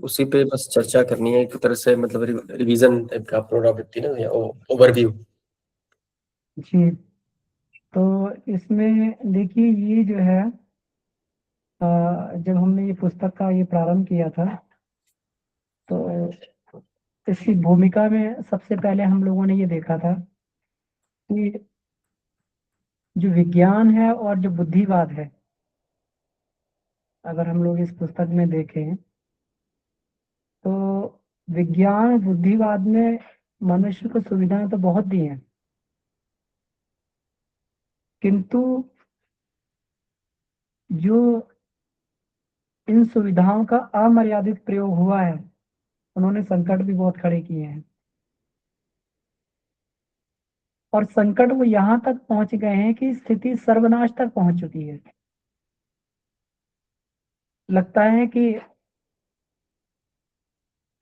उसी पे बस चर्चा करनी है एक तरह से, मतलब रिवीजन टाइप का पुनरावृत्ति ना, या ओवरव्यू। जी, तो इसमें देखिए ये जो है जब हमने ये पुस्तक का ये प्रारंभ किया था, तो इसकी भूमिका में सबसे पहले हम लोगों ने ये देखा था कि जो विज्ञान है और जो बुद्धिवाद है, अगर हम लोग इस पुस्तक में देखें तो विज्ञान बुद्धिवाद ने मनुष्य को सुविधाएं तो बहुत दी हैं, किंतु जो इन सुविधाओं का अमर्यादित प्रयोग हुआ है, उन्होंने संकट भी बहुत खड़े किए हैं। और संकट वो यहाँ तक पहुंच गए हैं कि स्थिति सर्वनाश तक पहुंच चुकी है। लगता है कि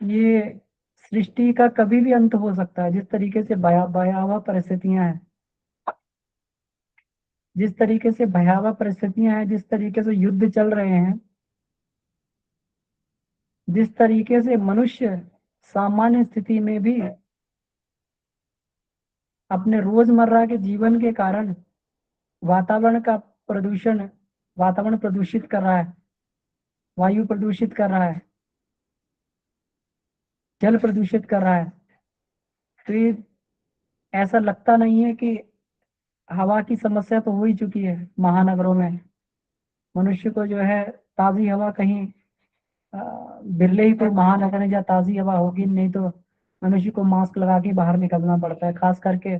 ये सृष्टि का कभी भी अंत हो सकता है। जिस तरीके से भयावह परिस्थितियां हैं, जिस तरीके से भयावह परिस्थितियां हैं, जिस तरीके से युद्ध चल रहे हैं, जिस तरीके से मनुष्य सामान्य स्थिति में भी अपने रोजमर्रा के जीवन के कारण वातावरण का प्रदूषण वातावरण प्रदूषित कर रहा है, वायु प्रदूषित कर रहा है, जल प्रदूषित कर रहा है। तो ये ऐसा लगता नहीं है कि हवा की समस्या तो हो ही चुकी है महानगरों में। मनुष्य को जो है ताजी हवा कहीं बिरले ही कोई महानगर है जहाँ ताजी हवा होगी, नहीं तो मनुष्य को मास्क लगा के बाहर निकलना पड़ता है, खास करके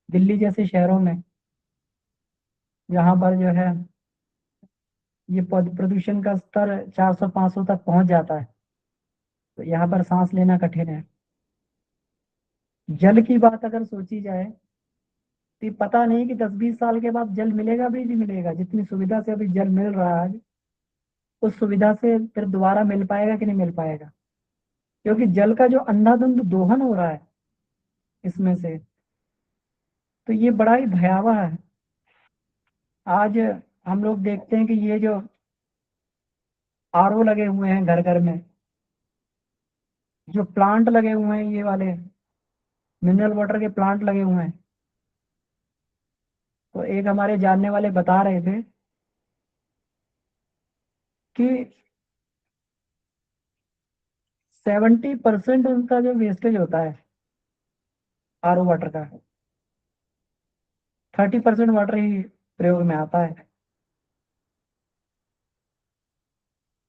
दिल्ली जैसे शहरों में, जहाँ पर जो है ये प्रदूषण का स्तर 400-500 तक पहुंच जाता है। तो यहाँ पर सांस लेना कठिन है। जल की बात अगर सोची जाए तो पता नहीं कि 10-20 साल के बाद जल मिलेगा भी नहीं मिलेगा। जितनी सुविधा से अभी जल मिल रहा है, उस सुविधा से फिर दोबारा मिल पाएगा कि नहीं मिल पाएगा, क्योंकि जल का जो अंधाधुंध दोहन हो रहा है इसमें से, तो ये बड़ा ही भयावह है। आज हम लोग देखते हैं कि ये जो आरओ लगे हुए हैं घर घर में, जो प्लांट लगे हुए हैं, ये वाले मिनरल वाटर के प्लांट लगे हुए हैं, तो एक हमारे जानने वाले बता रहे थे कि 70% उनका जो वेस्टेज होता है आरओ वाटर का, 30% वाटर ही प्रयोग में आता है।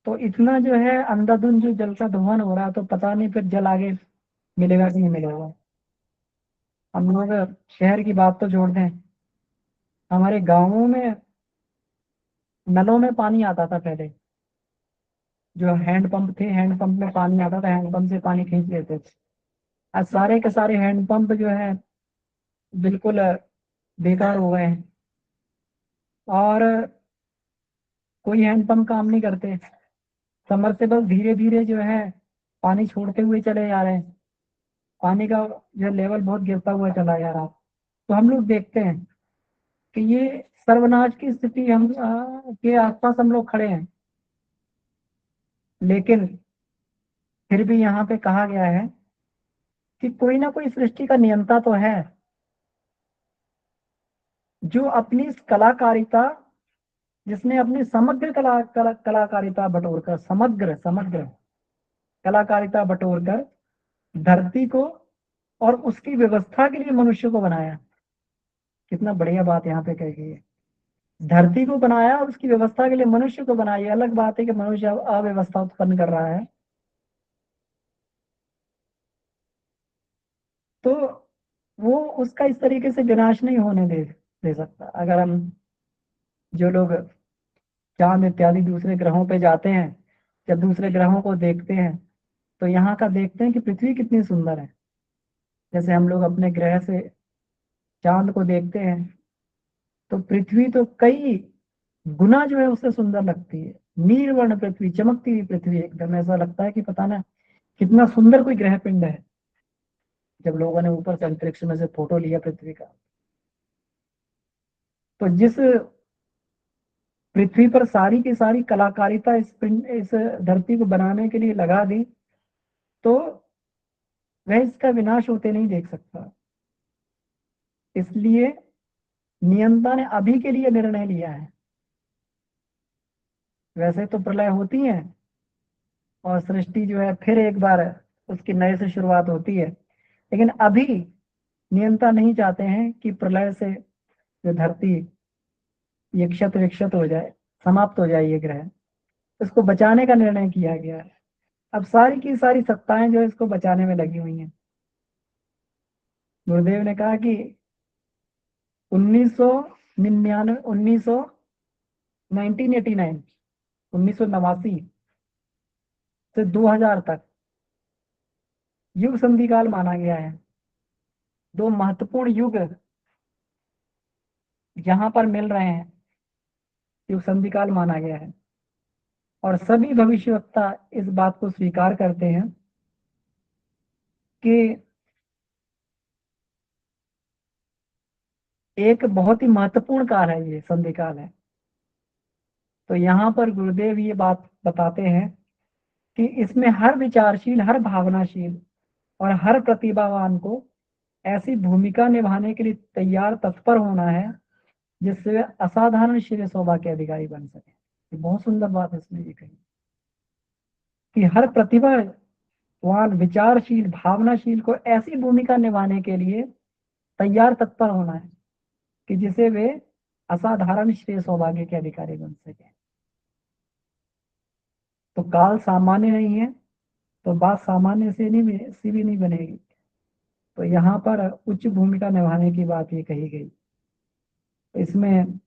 तो इतना जो है अंधाधुंध जो जल का दोहन हो रहा है, तो पता नहीं फिर जल आगे मिलेगा कि नहीं मिलेगा। हम लोग शहर की बात तो छोड़ दें, हमारे गांवों में नलों में पानी आता था पहले। जो हैंडपंप थे, हैंडपंप में पानी आता था, हैंडपंप से पानी खींच लेते थे। आज सारे के सारे हैंडपंप जो है बिल्कुल बेकार हो गए हैं, और कोई हैंडपंप काम नहीं करते। समरसेबल धीरे धीरे जो है पानी छोड़ते हुए चले जा रहे हैं, पानी का जो लेवल बहुत गिरता हुआ चला जा रहा है। तो हम लोग देखते हैं कि ये सर्वनाश की स्थिति हम के आसपास हम लोग खड़े हैं। लेकिन फिर भी यहाँ पे कहा गया है कि कोई ना कोई सृष्टि का नियंता तो है, जो अपनी इस कलाकारिता, जिसने अपनी समग्र कलाकारिता बटोरकर, समग्र समग्र कलाकारिता बटोरकर धरती को और उसकी व्यवस्था के लिए मनुष्य को बनाया। कितना बढ़िया बात यहाँ पे कही गई है। धरती को बनाया और उसकी व्यवस्था के लिए मनुष्य को बनाया। अलग बात है कि मनुष्य अव्यवस्था उत्पन्न कर रहा है, तो वो उसका इस तरीके से विनाश नहीं होने दे सकता। अगर हम, जो लोग चांद इत्यादि दूसरे ग्रहों पे जाते हैं, जब दूसरे ग्रहों को देखते हैं, तो यहाँ का देखते हैं कि पृथ्वी कितनी सुंदर है। जैसे हम लोग अपने ग्रह से चांद को देखते हैं, तो पृथ्वी तो कई गुना जो है उससे सुंदर लगती है। नीलवर्ण पृथ्वी, चमकती हुई पृथ्वी, एकदम ऐसा लगता है कि पता ना कितना सुंदर कोई ग्रह पिंड है। जब लोगों ने ऊपर से अंतरिक्ष में से फोटो लिया पृथ्वी का, तो जिस पृथ्वी पर सारी की सारी कलाकारिता इस धरती को बनाने के लिए लगा दी, तो वह इसका विनाश होते नहीं देख सकता। इसलिए नियंता ने अभी के लिए निर्णय लिया है। वैसे तो प्रलय होती है और सृष्टि जो है फिर एक बार उसकी नए से शुरुआत होती है, लेकिन अभी नियंता नहीं चाहते हैं कि प्रलय से जो धरती ये क्षत विक्षत हो जाए, समाप्त हो जाए ये ग्रह, इसको बचाने का निर्णय किया गया है। अब सारी की सारी सत्ताएं जो है इसको बचाने में लगी हुई हैं। गुरुदेव ने कहा कि 1999 1989 से 2000 तक युग संधि काल माना गया है। दो महत्वपूर्ण युग यहाँ पर मिल रहे हैं, युग संधि काल माना गया है। और सभी भविष्यवक्ता इस बात को स्वीकार करते हैं कि एक बहुत ही महत्वपूर्ण काल है, ये संधि काल है। तो यहाँ पर गुरुदेव ये बात बताते हैं कि इसमें हर विचारशील, हर भावनाशील और हर प्रतिभावान को ऐसी भूमिका निभाने के लिए तैयार तत्पर होना है जिससे वे असाधारण श्रेय शोभा के अधिकारी बन सके। ये बहुत सुंदर बात इसमें ये कही कि हर प्रतिभावान, विचारशील, भावनाशील को ऐसी भूमिका निभाने के लिए तैयार तत्पर होना है कि जिसे वे असाधारण श्रेय सौभाग्य के अधिकारी बन सके। तो काल सामान्य नहीं है तो बात सामान्य से भी नहीं बनेगी। तो यहाँ पर उच्च भूमिका निभाने की बात ये कही गई। इसमें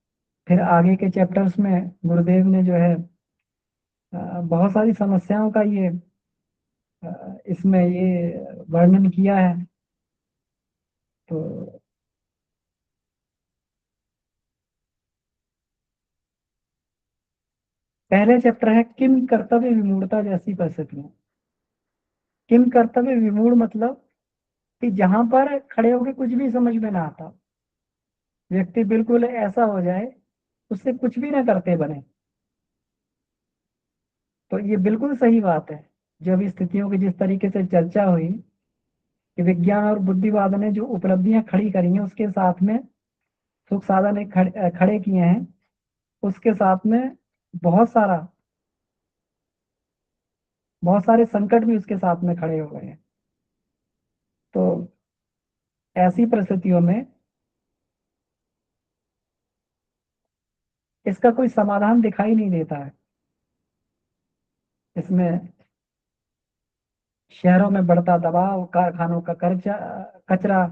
फिर आगे के चैप्टर्स में गुरुदेव ने जो है बहुत सारी समस्याओं का ये इसमें ये वर्णन किया है। तो पहले चैप्टर है किम कर्तव्य विमूढ़ता जैसी परिस्थितियां। किम कर्तव्य विमूढ़ मतलब कि जहां पर खड़े होकर कुछ भी समझ में ना आता, व्यक्ति बिल्कुल ऐसा हो जाए उससे कुछ भी ना करते बने। तो ये बिल्कुल सही बात है। जो अभी स्थितियों की जिस तरीके से चर्चा हुई कि विज्ञान और बुद्धिवाद ने जो उपलब्धियां खड़ी करी हैं उसके साथ में सुख साधन खड़े किए हैं, उसके साथ में बहुत सारे संकट भी उसके साथ में खड़े हो गए हैं। तो ऐसी परिस्थितियों में इसका कोई समाधान दिखाई नहीं देता है। इसमें शहरों में बढ़ता दबाव, कारखानों का कचरा,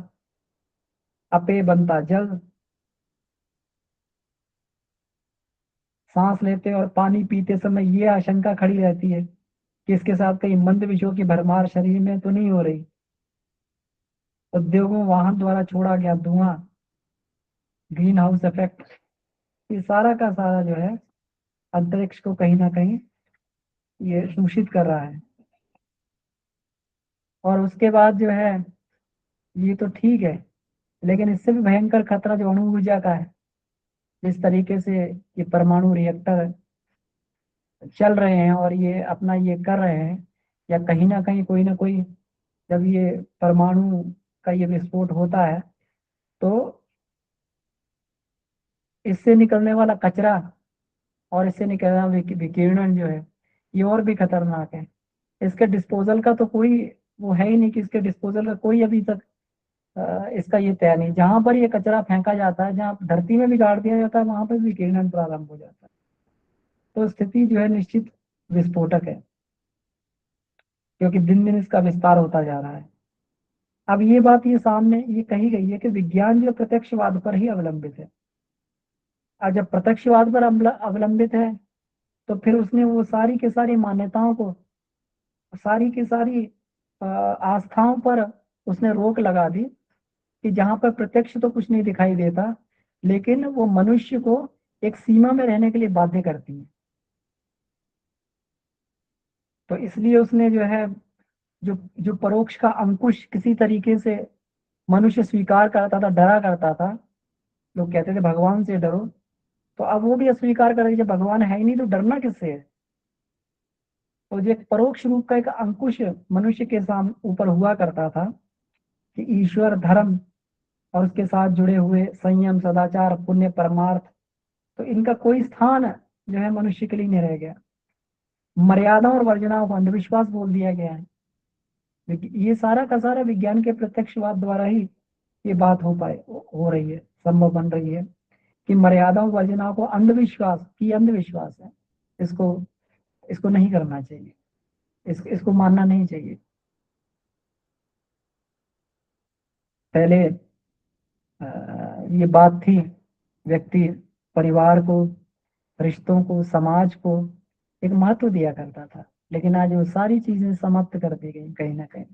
अपेय बनता जल, सांस लेते और पानी पीते समय ये आशंका खड़ी रहती है कि इसके साथ कहीं मंद विषयों की भरमार शरीर में तो नहीं हो रही। उद्योगों, वाहन द्वारा छोड़ा गया धुआं, ग्रीन हाउस इफेक्ट, ये सारा का सारा जो है अंतरिक्ष को कहीं ना कहीं ये दूषित कर रहा है। और उसके बाद जो है ये तो ठीक है, लेकिन इससे भी भयंकर खतरा जो अणु ऊर्जा का है, जिस तरीके से ये परमाणु रिएक्टर चल रहे हैं और ये अपना ये कर रहे हैं, या कहीं ना कोई जब ये परमाणु का ये विस्फोट होता है तो इससे निकलने वाला कचरा और इससे निकलना विकिरण जो है ये और भी खतरनाक है। इसके डिस्पोजल का तो कोई वो है ही नहीं कि इसके डिस्पोजल का कोई अभी तक इसका ये तय नहीं। जहां पर ये कचरा फेंका जाता है, जहां धरती में भी गाड़ दिया जाता है, वहां पर विकिरण प्रारंभ हो जाता है। तो स्थिति जो है निश्चित विस्फोटक है, क्योंकि दिन दिन इसका विस्तार होता जा रहा है। अब ये बात ये सामने ये कही गई है कि विज्ञान जो प्रत्यक्षवाद पर ही अवलंबित है। और जब प्रत्यक्षवाद पर अवलंबित है तो फिर उसने वो सारी की सारी मान्यताओं को, सारी की सारी आस्थाओं पर उसने रोक लगा दी कि जहां पर प्रत्यक्ष तो कुछ नहीं दिखाई देता, लेकिन वो मनुष्य को एक सीमा में रहने के लिए बाध्य करती है। तो इसलिए उसने जो है जो जो परोक्ष का अंकुश किसी तरीके से मनुष्य स्वीकार करता था, डरा करता था। लोग कहते थे भगवान से डरो, तो अब वो भी अस्वीकार कर रही है, भगवान है ही नहीं तो डरना किससे है। तो जो एक परोक्ष रूप का एक अंकुश मनुष्य के सामने ऊपर हुआ करता था कि ईश्वर, धर्म और उसके साथ जुड़े हुए संयम, सदाचार, पुण्य, परमार्थ, तो इनका कोई स्थान जो है मनुष्य के लिए नहीं रह गया। मर्यादा और वर्जनाओं को अंधविश्वास बोल दिया गया है। लेकिन ये सारा का सारा विज्ञान के प्रत्यक्षवाद द्वारा ही ये बात हो रही है, संभव बन रही है कि मर्यादाओं वर्जनाओं को अंधविश्वास है। इसको इसको नहीं करना चाहिए, इसको मानना नहीं चाहिए। पहले ये बात थी, व्यक्ति परिवार को, रिश्तों को, समाज को एक महत्व दिया करता था, लेकिन आज वो सारी चीजें समाप्त कर दी गई कहीं ना कहीं।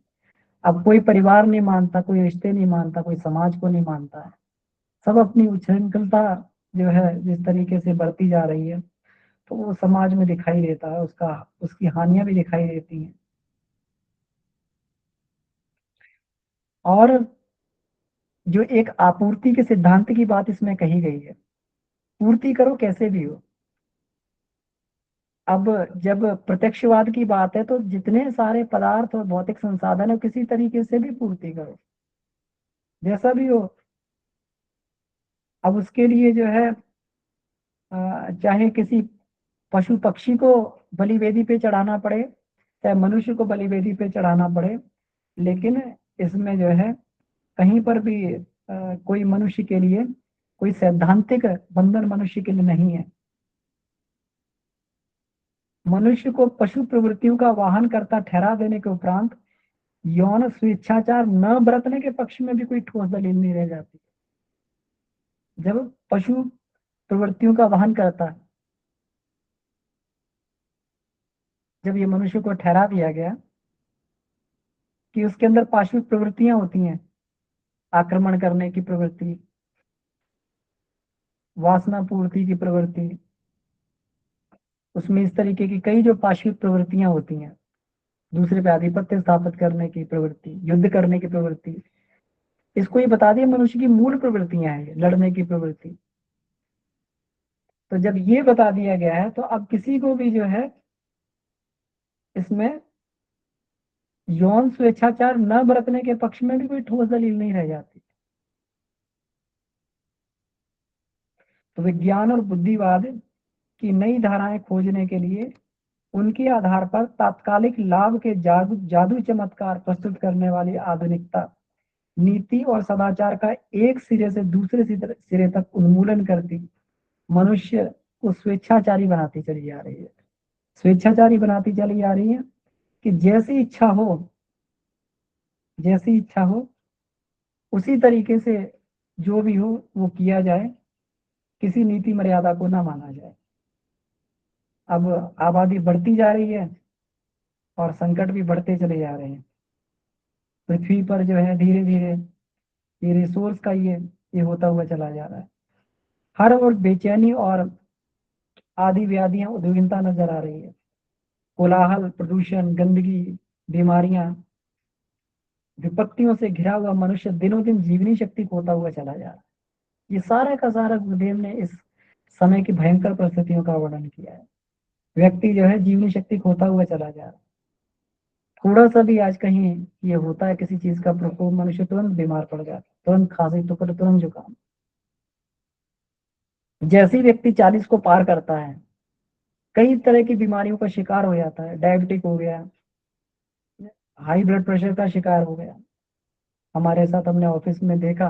अब कोई परिवार नहीं मानता, कोई रिश्ते नहीं मानता, कोई समाज को नहीं मानता है। सब अपनी उच्छृंखलता जो है जिस तरीके से बढ़ती जा रही है, तो वो समाज में दिखाई देता है, उसकी हानियां भी दिखाई देती हैं। और जो एक आपूर्ति के सिद्धांत की बात इसमें कही गई है, पूर्ति करो कैसे भी हो। अब जब प्रत्यक्षवाद की बात है तो जितने सारे पदार्थ और भौतिक संसाधन है किसी तरीके से भी पूर्ति करो, जैसा भी हो। अब उसके लिए जो है चाहे किसी पशु पक्षी को बलि वेदी पे चढ़ाना पड़े, चाहे मनुष्य को बलि वेदी पे चढ़ाना पड़े, लेकिन इसमें जो है कहीं पर भी कोई मनुष्य के लिए कोई सैद्धांतिक बंधन मनुष्य के लिए नहीं है। मनुष्य को पशु प्रवृत्तियों का वाहन करता ठहरा देने के उपरांत यौन स्वेच्छाचार न बरतने के पक्ष में भी कोई ठोस दलील नहीं रह जाती। जब पशु प्रवृत्तियों का वाहन करता है, जब ये मनुष्य को ठहरा दिया गया कि उसके अंदर पाशविक प्रवृत्तियां होती हैं, आक्रमण करने की प्रवृत्ति, वासना पूर्ति की प्रवृत्ति, उसमें इस तरीके की कई जो पाशविक प्रवृत्तियां होती हैं, दूसरे पे आधिपत्य स्थापित करने की प्रवृत्ति, युद्ध करने की प्रवृत्ति, इसको ये बता दिया मनुष्य की मूल प्रवृत्तियां हैं, लड़ने की प्रवृत्ति। तो जब ये बता दिया गया है तो अब किसी को भी जो है इसमें यौन स्वेच्छाचार न बरतने के पक्ष में भी कोई ठोस दलील नहीं रह जाती। तो विज्ञान और बुद्धिवाद की नई धाराएं खोजने के लिए उनके आधार पर तात्कालिक लाभ के जादू चमत्कार प्रस्तुत करने वाली आधुनिकता नीति और सदाचार का एक सिरे से दूसरे सिरे तक उन्मूलन करती मनुष्य को स्वेच्छाचारी बनाती चली जा रही है। स्वेच्छाचारी बनाती चली जा रही है कि जैसी इच्छा हो उसी तरीके से जो भी हो वो किया जाए, किसी नीति मर्यादा को ना माना जाए। अब आबादी बढ़ती जा रही है और संकट भी बढ़ते चले जा रहे हैं। पृथ्वी पर जो है धीरे धीरे ये रिसोर्स का ये होता हुआ चला जा रहा है। हर ओर बेचैनी और आदि व्याधियां उद्विग्नता नजर आ रही है। कोलाहल, प्रदूषण, गंदगी, बीमारियां, विपत्तियों से घिरा हुआ मनुष्य दिनों दिन जीवनी शक्ति खोता हुआ चला जा रहा है। ये सारा का सारा गुरुदेव ने इस समय की भयंकर परिस्थितियों का वर्णन किया है। व्यक्ति जो है जीवनी शक्ति खोता हुआ चला जा रहा है। थोड़ा सा भी आज कहीं ये होता है किसी चीज का प्रकोप, मनुष्य तुरंत बीमार पड़ जाता है, तुरंत खांसी, तुरंत जुकाम। जैसे ही व्यक्ति 40 को पार करता है कई तरह की बीमारियों का शिकार हो जाता है। डायबिटिक हो गया, हाई ब्लड प्रेशर का शिकार हो गया। हमारे साथ हमने ऑफिस में देखा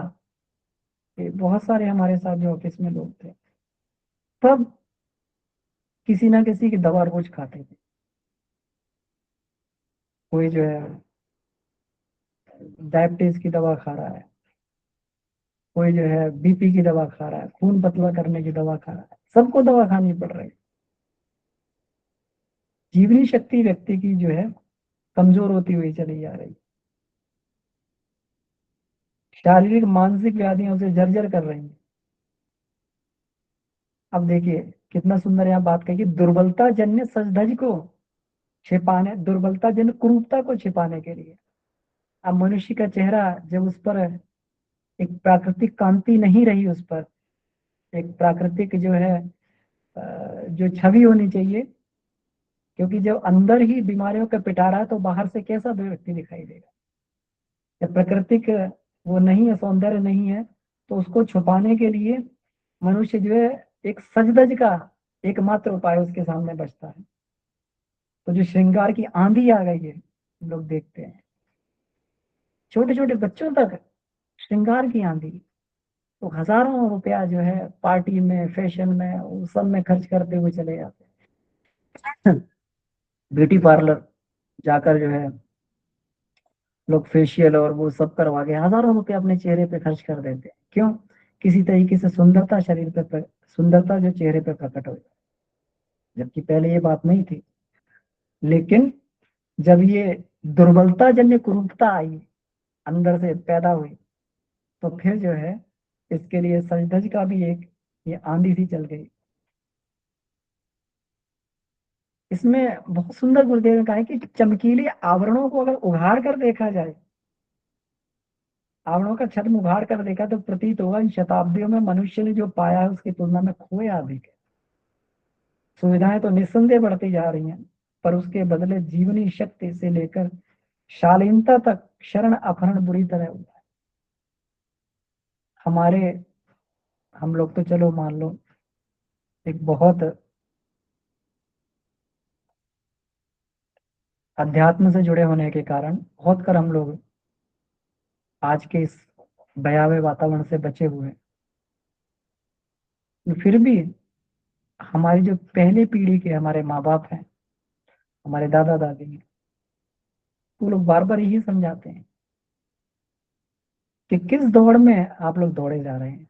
कि बहुत सारे हमारे साथ जो ऑफिस में लोग थे सब किसी ना किसी की दवा रोज खाते थे। कोई जो है डायबिटीज की दवा खा रहा है, कोई जो है बीपी की दवा खा रहा है, खून पतला करने की दवा खा रहा है, सबको दवा खानी पड़ रही है। जीवनी शक्ति व्यक्ति की जो है कमजोर होती हुई चली जा रही है। शारीरिक मानसिक व्याधियां उसे जर्जर कर रही हैं। अब देखिए कितना सुंदर यहाँ बात कही, दुर्बलता जन्य सजधज को छिपाने, दुर्बलता जन्य कुरूपता को छिपाने के लिए। अब मनुष्य का चेहरा जब उस पर एक प्राकृतिक कांति नहीं रही, उस पर एक प्राकृतिक जो है जो छवि होनी चाहिए, क्योंकि जब अंदर ही बीमारियों का पिटारा है तो बाहर से कैसा व्यक्ति दिखाई देगा। जब प्राकृतिक वो नहीं है, सौंदर्य नहीं है, तो उसको छुपाने के लिए मनुष्य जो है एक सजधज का एकमात्र उपाय उसके सामने बचता है। तो जो श्रृंगार की आंधी आ गई है, हम लोग देखते हैं छोटे छोटे बच्चों तक श्रृंगार की आंधी, तो हजारों रुपया जो है पार्टी में, फैशन में, उस सब में खर्च करते हुए चले जाते हैं। ब्यूटी पार्लर जाकर जो है लोग फेशियल और वो सब करवा के हजारों रुपए अपने चेहरे पे खर्च कर देते हैं। क्यों? किसी तरीके से सुंदरता शरीर पे, सुंदरता जो चेहरे पे प्रकट हो जाए, जबकि पहले ये बात नहीं थी। लेकिन जब ये दुर्बलता जन्य कुरूपता आई, अंदर से पैदा हुई, तो फिर जो है इसके लिए सजधज का भी एक ये आंधी सी चल गई। इसमें बहुत सुंदर गुरुदेव ने कहा है कि चमकीले आवरणों को अगर उघाड़ कर देखा जाए, आवरणों का छद्म उघाड़ कर देखा, तो प्रतीत होगा इन शताब्दियों में मनुष्य ने जो पाया है उसकी तुलना में खोया अधिक है। सुविधाएं तो निस्संदेह बढ़ती जा रही हैं, पर उसके बदले जीवनी शक्ति से लेकर शालीनता तक शरण अपहरण बुरी तरह हुआ है। हमारे हम लोग तो चलो मान लो एक बहुत अध्यात्म से जुड़े होने के कारण बहुत कर हम लोग आज के इस भयावह वातावरण से बचे हुए हैं। फिर भी हमारी जो पहले पीढ़ी के हमारे माँ बाप हैं, हमारे दादा दादी हैं, वो लोग बार बार यही समझाते हैं कि किस दौड़ में आप लोग दौड़े जा रहे हैं,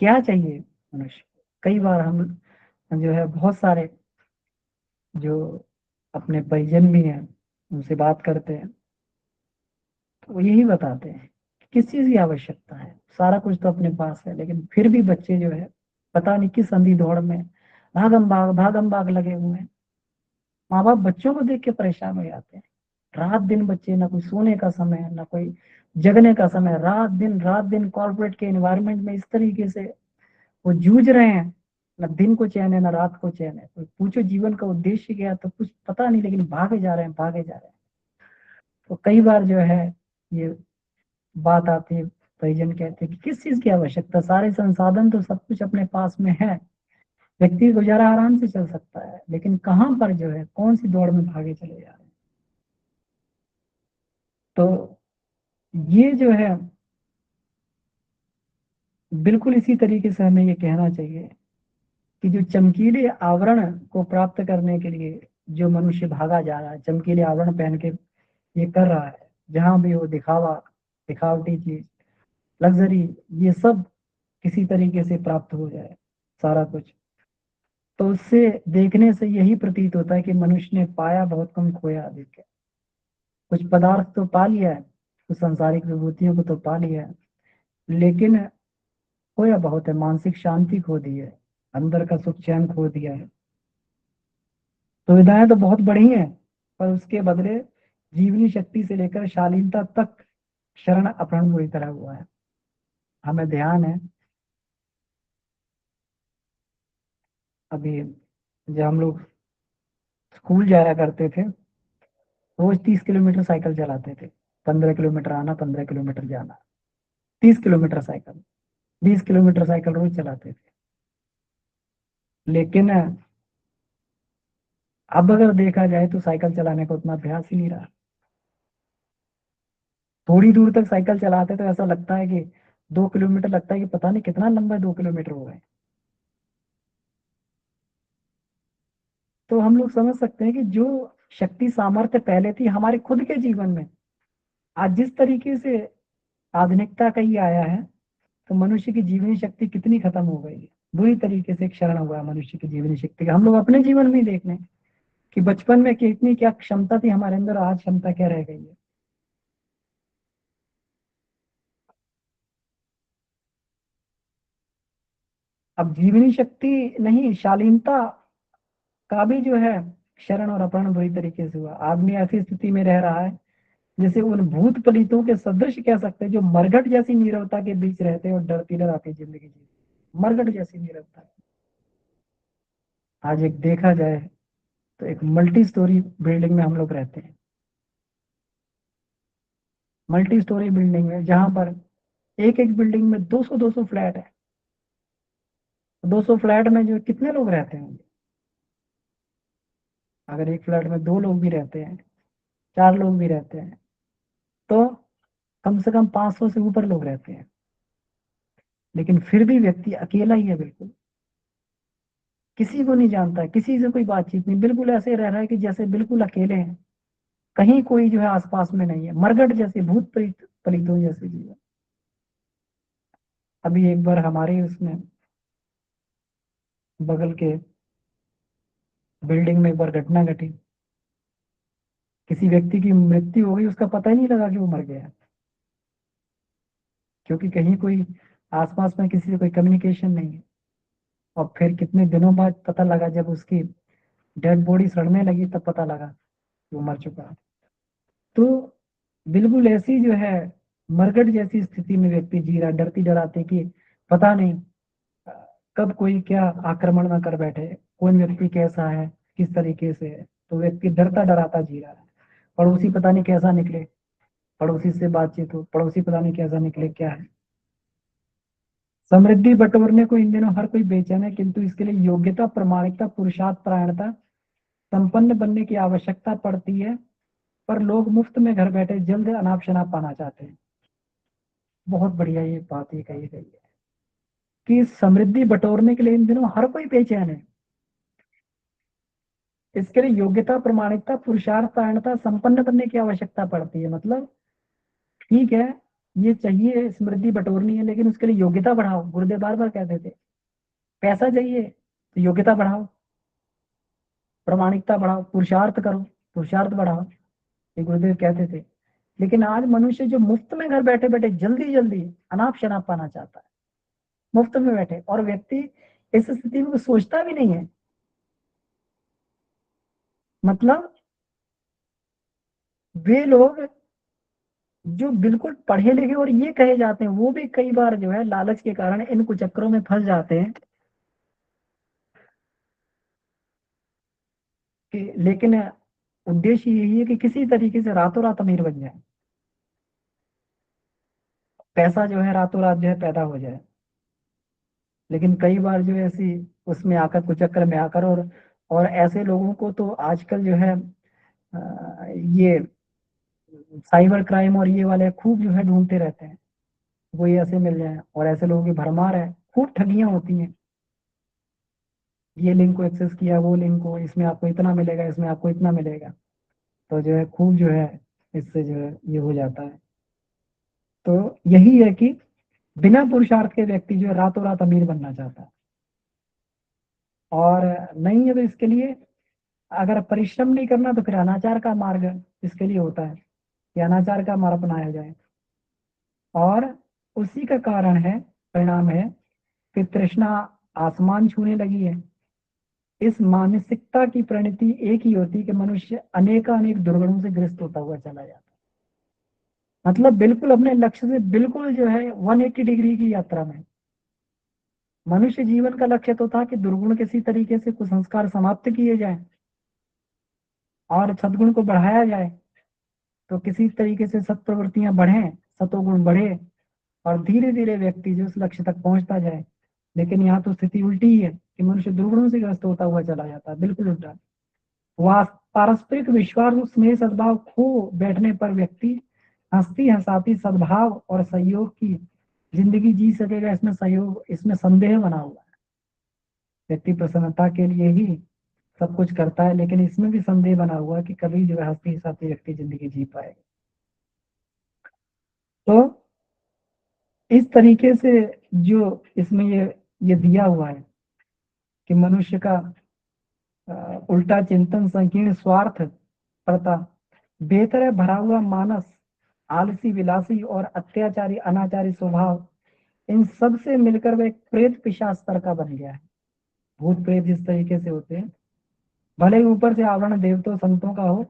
क्या चाहिए मनुष्य को। कई बार हम जो है बहुत सारे जो अपने परिजन भी हैं उनसे बात करते हैं, तो वो यही बताते हैं कि किस चीज की आवश्यकता है, सारा कुछ तो अपने पास है, लेकिन फिर भी बच्चे जो है पता नहीं किस अंधी दौड़ में भागम भाग लगे हुए हैं। माँ बाप बच्चों को देख के परेशान हो जाते हैं। रात दिन बच्चे, ना कोई सोने का समय, ना कोई जगने का समय, रात दिन कॉर्पोरेट के एनवायरनमेंट में इस तरीके से वो जूझ रहे हैं। ना दिन को चैन है, ना रात को चैन है। कोई पूछो जीवन का उद्देश्य क्या है, तो कुछ पता नहीं, लेकिन भागे जा रहे हैं, भागे जा रहे हैं। तो कई बार जो है ये बात आती है, परिजन कहते हैं कि किस चीज की आवश्यकता, सारे संसाधन तो सब कुछ अपने पास में है, व्यक्ति गुजारा आराम से चल सकता है, लेकिन कहाँ पर जो है कौन सी दौड़ में भागे चले जा रहे हैं। तो ये जो है बिल्कुल इसी तरीके से हमें ये कहना चाहिए कि जो चमकीले आवरण को प्राप्त करने के लिए जो मनुष्य भागा जा रहा है, चमकीले आवरण पहन के ये कर रहा है, जहां भी वो दिखावा, दिखावटी चीज, लग्जरी, ये सब किसी तरीके से प्राप्त हो जाए सारा कुछ, तो उससे देखने से यही प्रतीत होता है कि मनुष्य ने पाया बहुत कम, खोया अधिक है। कुछ पदार्थ तो पा लिया है, कुछ सांसारिक विभूतियों को तो पा लिया है, लेकिन खोया बहुत है। मानसिक शांति खो दी है, अंदर का सुख चैन खो दिया है। सुविधाएं तो बहुत बढ़ी हैं, पर उसके बदले जीवनी शक्ति से लेकर शालीनता तक शरण अपहरण बुरी तरह हुआ है। हमें ध्यान है अभी जब हम लोग स्कूल जाया करते थे, रोज 30 किलोमीटर साइकिल चलाते थे। 15 किलोमीटर आना, 15 किलोमीटर जाना, 30 किलोमीटर साइकिल, 20 किलोमीटर साइकिल रोज चलाते थे। लेकिन अब अगर देखा जाए तो साइकिल चलाने का उतना अभ्यास ही नहीं रहा। थोड़ी दूर तक साइकिल चलाते तो ऐसा लगता है कि 2 किलोमीटर, लगता है कि पता नहीं कितना लंबा 2 किलोमीटर हो गए। तो हम लोग समझ सकते हैं कि जो शक्ति सामर्थ्य पहले थी हमारे खुद के जीवन में, आज जिस तरीके से आधुनिकता का ही आया है, तो मनुष्य की जीवनी शक्ति कितनी खत्म हो गई है। बुरी तरीके से एक क्षरण हुआ है मनुष्य की जीवनी शक्ति का। हम लोग अपने जीवन में ही देख लें कि बचपन में कितनी क्या क्षमता थी हमारे अंदर, आज क्षमता क्या रह गई है। अब जीवनी शक्ति नहीं, शालीनता का भी जो है शरण और अपहरण बुरी तरीके से हुआ। आदमी ऐसी स्थिति में रह रहा है जैसे उन भूत पलितों के सदृश कह सकते हैं, जो मरघट जैसी नीरवता के बीच रहते हैं और डरती डराती जिंदगी जी। मरघट जैसी नीरवता। आज एक देखा जाए तो एक मल्टी स्टोरी बिल्डिंग में हम लोग रहते हैं, मल्टी स्टोरी बिल्डिंग में, जहां पर एक एक बिल्डिंग में 200-200 फ्लैट है। 200 फ्लैट में जो कितने लोग रहते हैं? अगर एक फ्लैट में 2 लोग भी रहते हैं, 4 लोग भी रहते हैं, तो कम से कम 500 से ऊपर लोग रहते हैं। लेकिन फिर भी व्यक्ति अकेला ही है, बिल्कुल किसी को नहीं जानता है, किसी से कोई बातचीत नहीं, बिल्कुल ऐसे रह रहा है कि जैसे बिल्कुल अकेले हैं। कहीं कोई जो है आसपास में नहीं है, मरघट जैसे, भूत प्रेत प्रेतों जैसे जीवन। अभी एक बार हमारे उसमें बगल के बिल्डिंग में एक बार घटना घटी। किसी व्यक्ति की मृत्यु हो गई, उसका पता ही नहीं लगा कि वो मर गया, क्योंकि कहीं कोई आसपास में किसी से कोई कम्युनिकेशन नहीं है। और फिर कितने दिनों बाद पता लगा, जब उसकी डेड बॉडी सड़ने लगी, तब पता लगा कि वो मर चुका है। तो बिल्कुल ऐसी जो है मरघट जैसी स्थिति में व्यक्ति जी रहा, डरती डराते कि पता नहीं कब कोई क्या आक्रमण ना कर बैठे, कौन व्यक्ति कैसा है, किस तरीके से है। तो व्यक्ति डरता डराता जी रहा है। पड़ोसी पता नहीं कैसा निकले, पड़ोसी से बातचीत हो, पड़ोसी पता नहीं कैसा निकले, क्या है। समृद्धि बटोरने को इन दिनों हर कोई बेचैन है, किंतु इसके लिए योग्यता, प्रामाणिकता, पुरुषार्थ, परायणता, संपन्न बनने की आवश्यकता पड़ती है। पर लोग मुफ्त में घर बैठे जल्द अनाप शनाप पाना चाहते हैं। बहुत बढ़िया ये बात ये कही गई है कि समृद्धि बटोरने के लिए इन दिनों हर कोई बेचैन है। इसके लिए योग्यता, प्रामाणिकता, पुरुषार्थ, परायणता, संपन्न बनने की आवश्यकता पड़ती है। मतलब ठीक है, ये चाहिए, समृद्धि बटोरनी है, लेकिन उसके लिए योग्यता बढ़ाओ। गुरुदेव बार बार कहते थे, पैसा चाहिए तो योग्यता बढ़ाओ, प्रामाणिकता बढ़ाओ, पुरुषार्थ करो, पुरुषार्थ बढ़ाओ, ये गुरुदेव कहते थे। लेकिन आज मनुष्य जो मुफ्त में घर बैठे बैठे जल्दी जल्दी अनाप शनाप पाना चाहता है, मुफ्त में बैठे, और व्यक्ति इस स्थिति में सोचता भी नहीं है। मतलब वे लोग जो बिल्कुल पढ़े लिखे और ये कहे जाते हैं, वो भी कई बार जो है लालच के कारण इन कुचक्करों में फंस जाते हैं कि, लेकिन उद्देश्य यही है कि किसी तरीके से रातों रात अमीर बन जाए, पैसा जो है रातों रात जो है पैदा हो जाए। लेकिन कई बार जो है ऐसी उसमें आकर, कुचक्कर में आकर, और ऐसे लोगों को तो आजकल जो है ये साइबर क्राइम और ये वाले खूब जो है ढूंढते रहते हैं, वो ये ऐसे मिल जाए, और ऐसे लोगों की भरमार है, खूब ठगियां होती हैं। ये लिंक को एक्सेस किया, वो लिंक को, इसमें आपको इतना मिलेगा, इसमें आपको इतना मिलेगा। तो जो है खूब जो है इससे जो है ये हो जाता है। तो यही है कि बिना पुरुषार्थ के व्यक्ति जो है रातों रात अमीर बनना चाहता है, और नहीं है तो इसके लिए अगर परिश्रम नहीं करना तो फिर अनाचार का मार्ग इसके लिए होता है कि अनाचार का मार्ग अपनाया जाए। और उसी का कारण है, परिणाम है कि तृष्णा आसमान छूने लगी है। इस मानसिकता की परिणति एक ही होती है कि मनुष्य अनेकानेक दुर्गुणों से ग्रस्त होता हुआ चला जाता है। मतलब बिल्कुल अपने लक्ष्य से बिल्कुल जो है 180 डिग्री की यात्रा में। मनुष्य जीवन का लक्ष्य तो था कि दुर्गुण किसी तरीके से कुसंस्कार समाप्त किए जाए और सद्गुण को बढ़ाया जाए, तो किसी तरीके से सत्प्रवृत्तियां बढ़े, सतोगुण बढ़े, और धीरे धीरे व्यक्ति जो उस लक्ष्य तक पहुंचता जाए। लेकिन यहाँ तो स्थिति उल्टी ही है कि मनुष्य दुर्गुणों से ग्रस्त होता हुआ चला जाता है, बिल्कुल उल्टा। वह पारस्परिक विश्वास और स्नेह सद्भाव खो बैठने पर व्यक्ति हंसती हंसाती सद्भाव और सहयोग की जिंदगी जी सकेगा, इसमें सहयोग, इसमें संदेह बना हुआ है। व्यक्ति प्रसन्नता के लिए ही सब कुछ करता है, लेकिन इसमें भी संदेह बना हुआ है कि कभी जो है हंसती हंसाती व्यक्ति जिंदगी जी पाएगा। तो इस तरीके से जो इसमें ये दिया हुआ है कि मनुष्य का उल्टा चिंतन, संकीर्ण स्वार्थ प्रता, बेहतर है भरा हुआ मानस, आलसी, विलासी और अत्याचारी, अनाचारी स्वभाव, इन सब से मिलकर वह एक प्रेत पिशाच स्तर का बन गया है। भूत प्रेत जिस तरीके से होते हैं, भले ही ऊपर से आवरण देवताओं संतों का हो,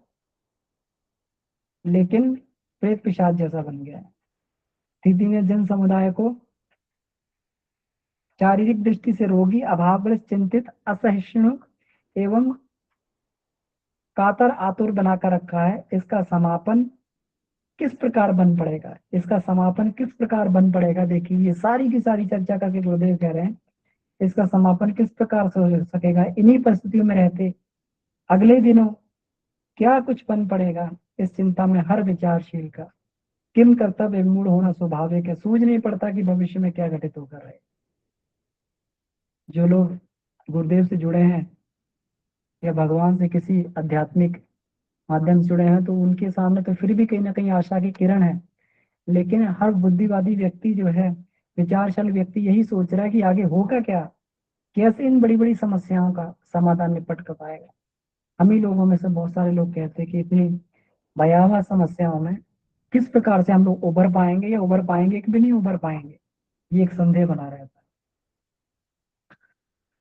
लेकिन प्रेत पिशाच जैसा बन गया है। स्थिति ने जन समुदाय को शारीरिक दृष्टि से रोगी, अभावग्रस्त, चिंतित, असहिष्णु एवं कातर आतुर बनाकर रखा है। इसका समापन किस प्रकार बन पड़ेगा, इसका समापन किस प्रकार बन पड़ेगा। देखिए ये सारी की सारी चर्चा करके गुरुदेव कह रहे हैं इसका समापन किस प्रकार से हो सकेगा। इन्हीं परिस्थितियों में रहते अगले दिनों क्या कुछ बन पड़ेगा, इस चिंता में हर विचारशील का किम कर्तव्य विमूढ़ होना स्वाभाविक है। सूझ नहीं पड़ता कि भविष्य में क्या घटित होकर रहे। जो लोग गुरुदेव से जुड़े हैं या भगवान से किसी आध्यात्मिक माध्यम से जुड़े हैं तो उनके सामने तो फिर भी कहीं ना कहीं आशा की किरण है। लेकिन हर बुद्धिवादी व्यक्ति जो है, विचारशील व्यक्ति यही सोच रहा है कि आगे होगा क्या, कैसे इन बड़ी बड़ी समस्याओं का समाधान निपट कर पाएगा। हम ही लोगों में से बहुत सारे लोग कहते हैं कि इतनी भयावह समस्याओं में किस प्रकार से हम लोग उभर पाएंगे या उभर पाएंगे कि भी नहीं उभर पाएंगे, ये एक संदेह बना रहता है।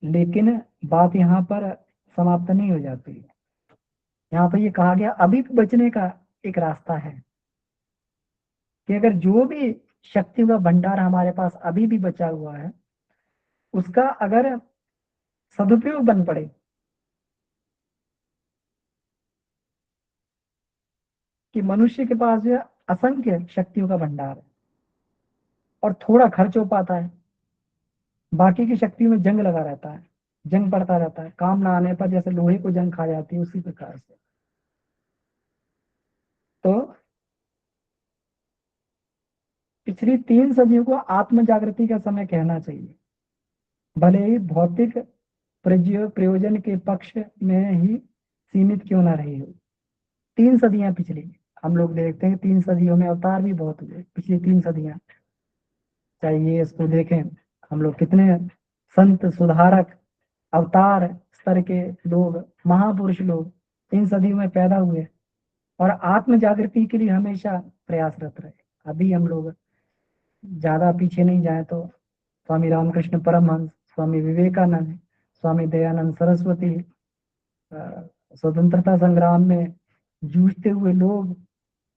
लेकिन बात यहाँ पर समाप्त नहीं हो जाती है। यहाँ पर ये कहा गया अभी भी बचने का एक रास्ता है कि अगर जो भी शक्ति का भंडार हमारे पास अभी भी बचा हुआ है उसका अगर सदुपयोग बन पड़े कि मनुष्य के पास जो है असंख्य शक्तियों का भंडार है और थोड़ा खर्च हो पाता है, बाकी की शक्तियों में जंग लगा रहता है, जंग पड़ता रहता है, काम ना आने पर जैसे लोहे को जंग खा जाती है उसी प्रकार से। तो पिछली 3 सदियों को आत्म जागृति का समय कहना चाहिए, भले ही भौतिक प्रयोजन के पक्ष में ही सीमित क्यों ना रही हो। 3 सदियां पिछली हम लोग देखते हैं, 3 सदियों में अवतार भी बहुत हुए पिछली 3 सदियां। चाहिए इसको देखें हम लोग कितने संत सुधारक अवतार स्तर के लोग, महापुरुष लोग इन सदियों में पैदा हुए और आत्म जागृति के लिए हमेशा प्रयासरत रहे। अभी हम लोग ज्यादा पीछे नहीं जाए तो स्वामी रामकृष्ण परमहंस, स्वामी विवेकानंद, स्वामी दयानंद सरस्वती, स्वतंत्रता संग्राम में जूझते हुए लोग,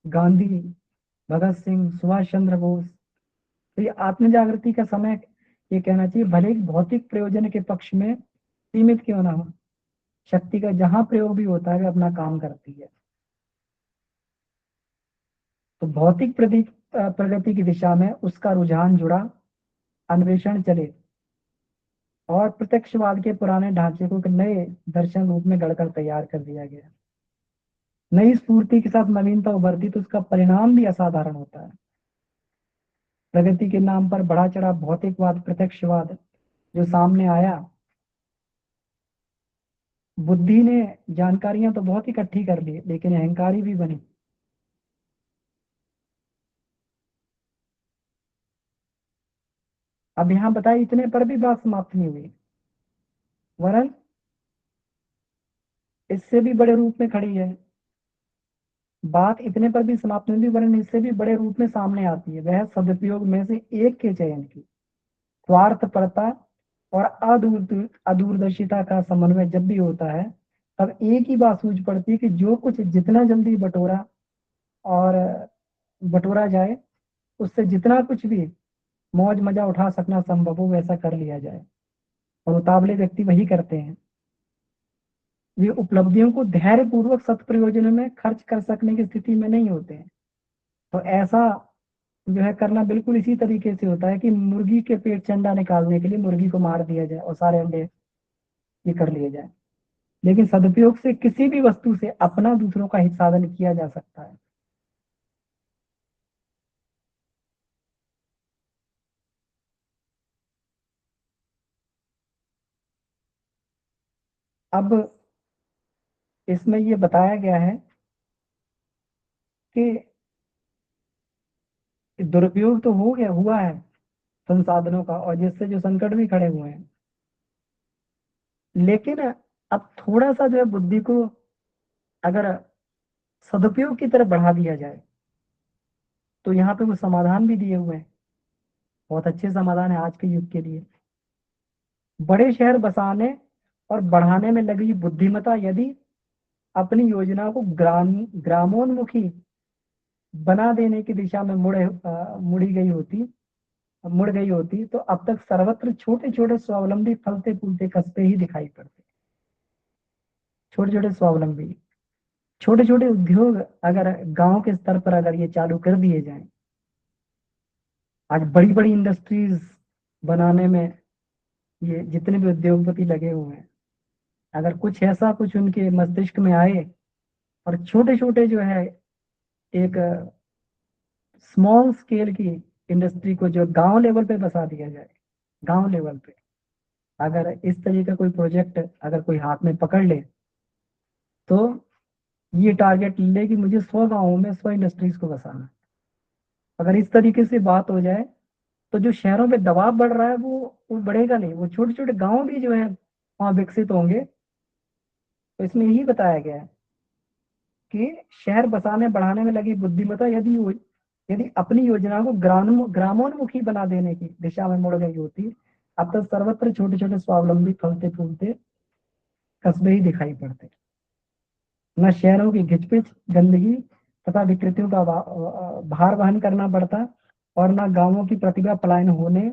गांधी, भगत सिंह, सुभाष चंद्र बोस। तो ये आत्म जागृति का समय ये कहना चाहिए, भले ही भौतिक प्रयोजन के पक्ष में सीमित क्यों ना हो, शक्ति का जहां प्रयोग भी होता है वे अपना काम करती है। तो भौतिक प्रगति की दिशा में उसका रुझान जुड़ा, अन्वेषण चले और प्रत्यक्षवाद के पुराने ढांचे को एक नए दर्शन रूप में गढ़कर तैयार कर दिया गया। नई स्फूर्ति के साथ नवीनता उभरती तो उसका परिणाम भी असाधारण होता है। प्रगति के नाम पर बढ़ा चढ़ा भौतिकवाद, प्रत्यक्षवाद जो सामने आया, बुद्धि ने जानकारियां तो बहुत इकट्ठी कर ली लेकिन अहंकारी भी बनी। अब यहां बताइए इतने पर भी बात समाप्त नहीं हुई, वरन इससे भी बड़े रूप में खड़ी है। बात इतने पर भी समाप्त नहीं हुई वरन इससे भी बड़े रूप में सामने आती है। वह सदुपयोग में से एक के चयन की स्वार्थपरता और अदूरदर्शिता का समन्वय जब भी होता है तब एक ही बात सूझ पड़ती है कि जो कुछ जितना जल्दी और बटोरा जाए उससे जितना कुछ भी मौज मजा उठा सकना संभव हो वैसा कर लिया जाए। और उतावले व्यक्ति वही करते हैं, वे उपलब्धियों को धैर्य पूर्वक सत्प्रयोजन में खर्च कर सकने की स्थिति में नहीं होते हैं। तो ऐसा जो है करना बिल्कुल इसी तरीके से होता है कि मुर्गी के पेट से अंडा निकालने के लिए मुर्गी को मार दिया जाए और सारे अंडे ये कर लिए जाए। लेकिन सदुपयोग से किसी भी वस्तु से अपना दूसरों का हित साधन किया जा सकता है। अब इसमें ये बताया गया है कि दुरुपयोग तो हो गया हुआ है संसाधनों का और जिससे जो संकट भी खड़े हुए हैं, लेकिन अब थोड़ा सा जो है बुद्धि को अगर सदुपयोग की तरफ बढ़ा दिया जाए तो यहाँ पे वो समाधान भी दिए हुए हैं, बहुत अच्छे समाधान है आज के युग के लिए। बड़े शहर बसाने और बढ़ाने में लगी बुद्धिमत्ता यदि अपनी योजना को ग्रामोन्मुखी बना देने की दिशा में मुड़ी गई होती मुड़ गई होती तो अब तक सर्वत्र छोटे छोटे स्वावलंबी फलते फूलते कस्बे ही दिखाई पड़ते। छोटे छोटे स्वावलंबी, छोटे छोटे उद्योग अगर गांव के स्तर पर अगर ये चालू कर दिए जाएं, आज बड़ी बड़ी इंडस्ट्रीज बनाने में ये जितने भी उद्योगपति लगे हुए हैं, अगर कुछ ऐसा कुछ उनके मस्तिष्क में आए और छोटे छोटे जो है एक स्मॉल स्केल की इंडस्ट्री को जो गांव लेवल पे बसा दिया जाए, गांव लेवल पे अगर इस तरीके का कोई प्रोजेक्ट अगर कोई हाथ में पकड़ ले, तो ये टारगेट ले कि मुझे 100 गांवों में 100 इंडस्ट्रीज को बसाना। अगर इस तरीके से बात हो जाए तो जो शहरों पे दबाव बढ़ रहा है वो बढ़ेगा नहीं, वो छोटे छोटे गांव भी जो है वहां विकसित होंगे। तो इसमें यही बताया गया है कि शहर बसाने बढ़ाने में लगी बुद्धिमत्ता यदि अपनी योजना को ग्रामोन्मुखी बना देने की दिशा में मुड़ गई होती, अब तक सर्वत्र छोटे छोटे स्वावलंबी फलते फूलते कस्बे ही दिखाई पड़ते। न शहरों की घिचपिच, गंदगी तथा विकृतियों का भार वहन करना पड़ता, और न गांवों की प्रतिभा पलायन होने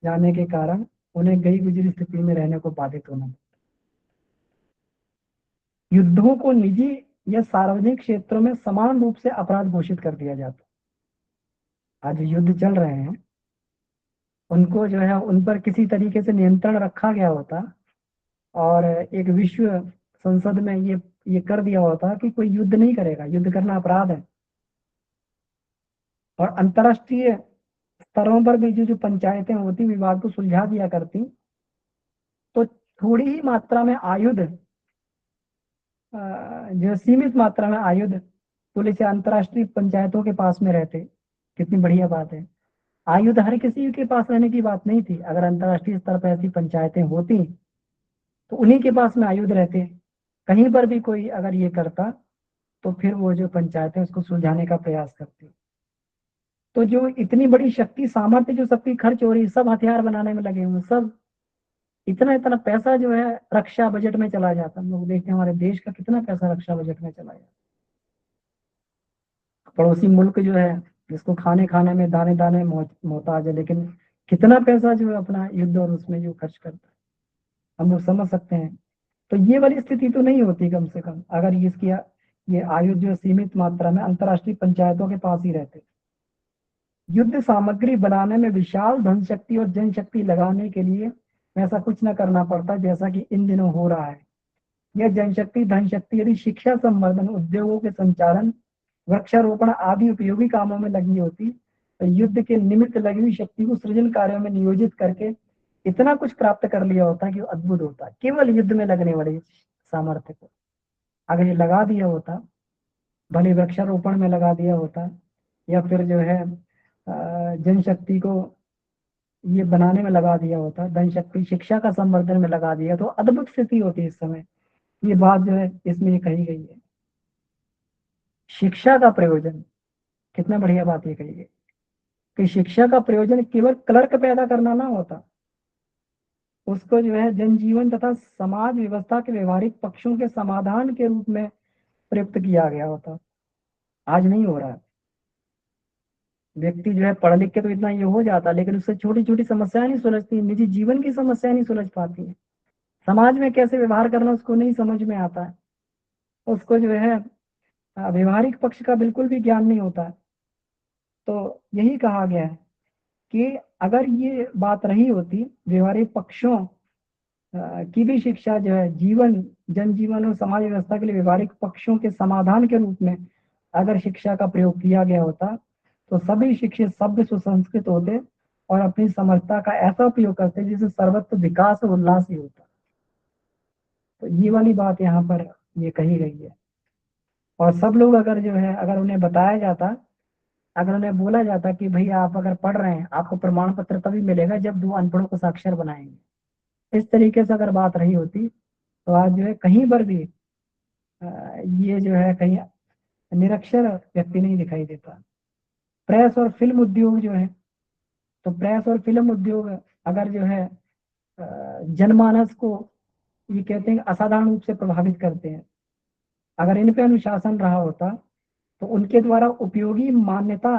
जाने के कारण उन्हें गई गुजरी स्थिति में रहने को बाधित होना। युद्धों को निजी या सार्वजनिक क्षेत्रों में समान रूप से अपराध घोषित कर दिया जाता। आज युद्ध चल रहे हैं, उनको जो है उन पर किसी तरीके से नियंत्रण रखा गया होता और एक विश्व संसद में ये कर दिया होता कि कोई युद्ध नहीं करेगा, युद्ध करना अपराध है। और अंतरराष्ट्रीय स्तरों पर भी जो पंचायतें होती विवाद को सुलझा दिया करती, तो थोड़ी ही मात्रा में आयुध, जो सीमित मात्रा में आयुध पुलिस या अंतरराष्ट्रीय पंचायतों के पास में रहते। कितनी बढ़िया बात है, आयुध हर किसी के पास रहने की बात नहीं थी। अगर अंतरराष्ट्रीय स्तर पर ऐसी पंचायतें होती तो उन्हीं के पास में आयुध रहते। कहीं पर भी कोई अगर ये करता तो फिर वो जो पंचायतें उसको सुलझाने का प्रयास करती। तो जो इतनी बड़ी शक्ति सामर्थ्य जो सबकी खर्च हो रही, सब हथियार बनाने में लगे हुए, सब इतना इतना पैसा जो है रक्षा बजट में चला जाता। हम लोग देखते हैं हमारे देश का कितना पैसा रक्षा बजट में चला जाता। पड़ोसी मुल्क जो है जिसको खाने खाने में दाने दाने मोहताज है, लेकिन कितना पैसा जो है अपना युद्ध और उसमें जो खर्च करता है, हम लोग समझ सकते हैं। तो ये वाली स्थिति तो नहीं होती कम से कम अगर इसकी ये आयुध जो सीमित मात्रा में अंतरराष्ट्रीय पंचायतों के पास ही रहते। युद्ध सामग्री बनाने में विशाल धन शक्ति और जनशक्ति लगाने के लिए ऐसा कुछ न करना पड़ता जैसा कि इन दिनों हो रहा है। यह जनशक्ति धन शक्ति यदि शिक्षा संवर्धन, उद्योगों के संचालन, वृक्षारोपण आदि उपयोगी कामों में लगी होती तो युद्ध के निमित्त लगी हुई शक्ति को सृजन कार्यों में नियोजित करके इतना कुछ प्राप्त कर लिया होता कि अद्भुत होता। केवल युद्ध में लगने वाले सामर्थ्य को अगर ये लगा दिया होता, भले वृक्षारोपण में लगा दिया होता या फिर जो है जनशक्ति को ये बनाने में लगा दिया होता, धन शक्ति शिक्षा का संवर्धन में लगा दिया, तो अद्भुत स्थिति होती इस समय। ये बात जो है इसमें कही गई है। शिक्षा का प्रयोजन, कितना बढ़िया बात ये कही गई कि शिक्षा का प्रयोजन केवल क्लर्क पैदा करना ना होता, उसको जो है जनजीवन तथा समाज व्यवस्था के व्यवहारिक पक्षों के समाधान के रूप में प्रयुक्त किया गया होता। आज नहीं हो रहा है। व्यक्ति जो है पढ़ लिख के तो इतना ये हो जाता, लेकिन उससे छोटी छोटी समस्याएं नहीं सुलझती, निजी जीवन की समस्याएं नहीं सुलझ पाती है, समाज में कैसे व्यवहार करना उसको नहीं समझ में आता है, उसको जो है व्यवहारिक पक्ष का बिल्कुल भी ज्ञान नहीं होता है। तो यही कहा गया है कि अगर ये बात रही होती व्यवहारिक पक्षों की भी शिक्षा जो है जनजीवन और समाज व्यवस्था के लिए व्यवहारिक पक्षों के समाधान के रूप में अगर शिक्षा का प्रयोग किया गया होता तो सभी शिक्षित शब्द सुसंस्कृत होते और अपनी समर्थता का ऐसा उपयोग करते जिससे सर्वत्र विकास और उल्लास ही होता। तो ये वाली बात यहाँ पर ये कही गई है। और सब लोग अगर जो है अगर उन्हें बताया जाता, अगर उन्हें बोला जाता कि भाई आप अगर पढ़ रहे हैं आपको प्रमाण पत्र तभी मिलेगा जब 2 अनपढ़ों को साक्षर बनाएंगे, इस तरीके से अगर बात रही होती तो आज जो है कहीं पर भी ये जो है कहीं निरक्षर व्यक्ति नहीं दिखाई देता। प्रेस और फिल्म उद्योग जो है, तो प्रेस और फिल्म उद्योग अगर जो है जनमानस को ये कहते हैं असाधारण रूप से प्रभावित करते हैं। अगर इन पे अनुशासन रहा होता तो उनके द्वारा उपयोगी मान्यता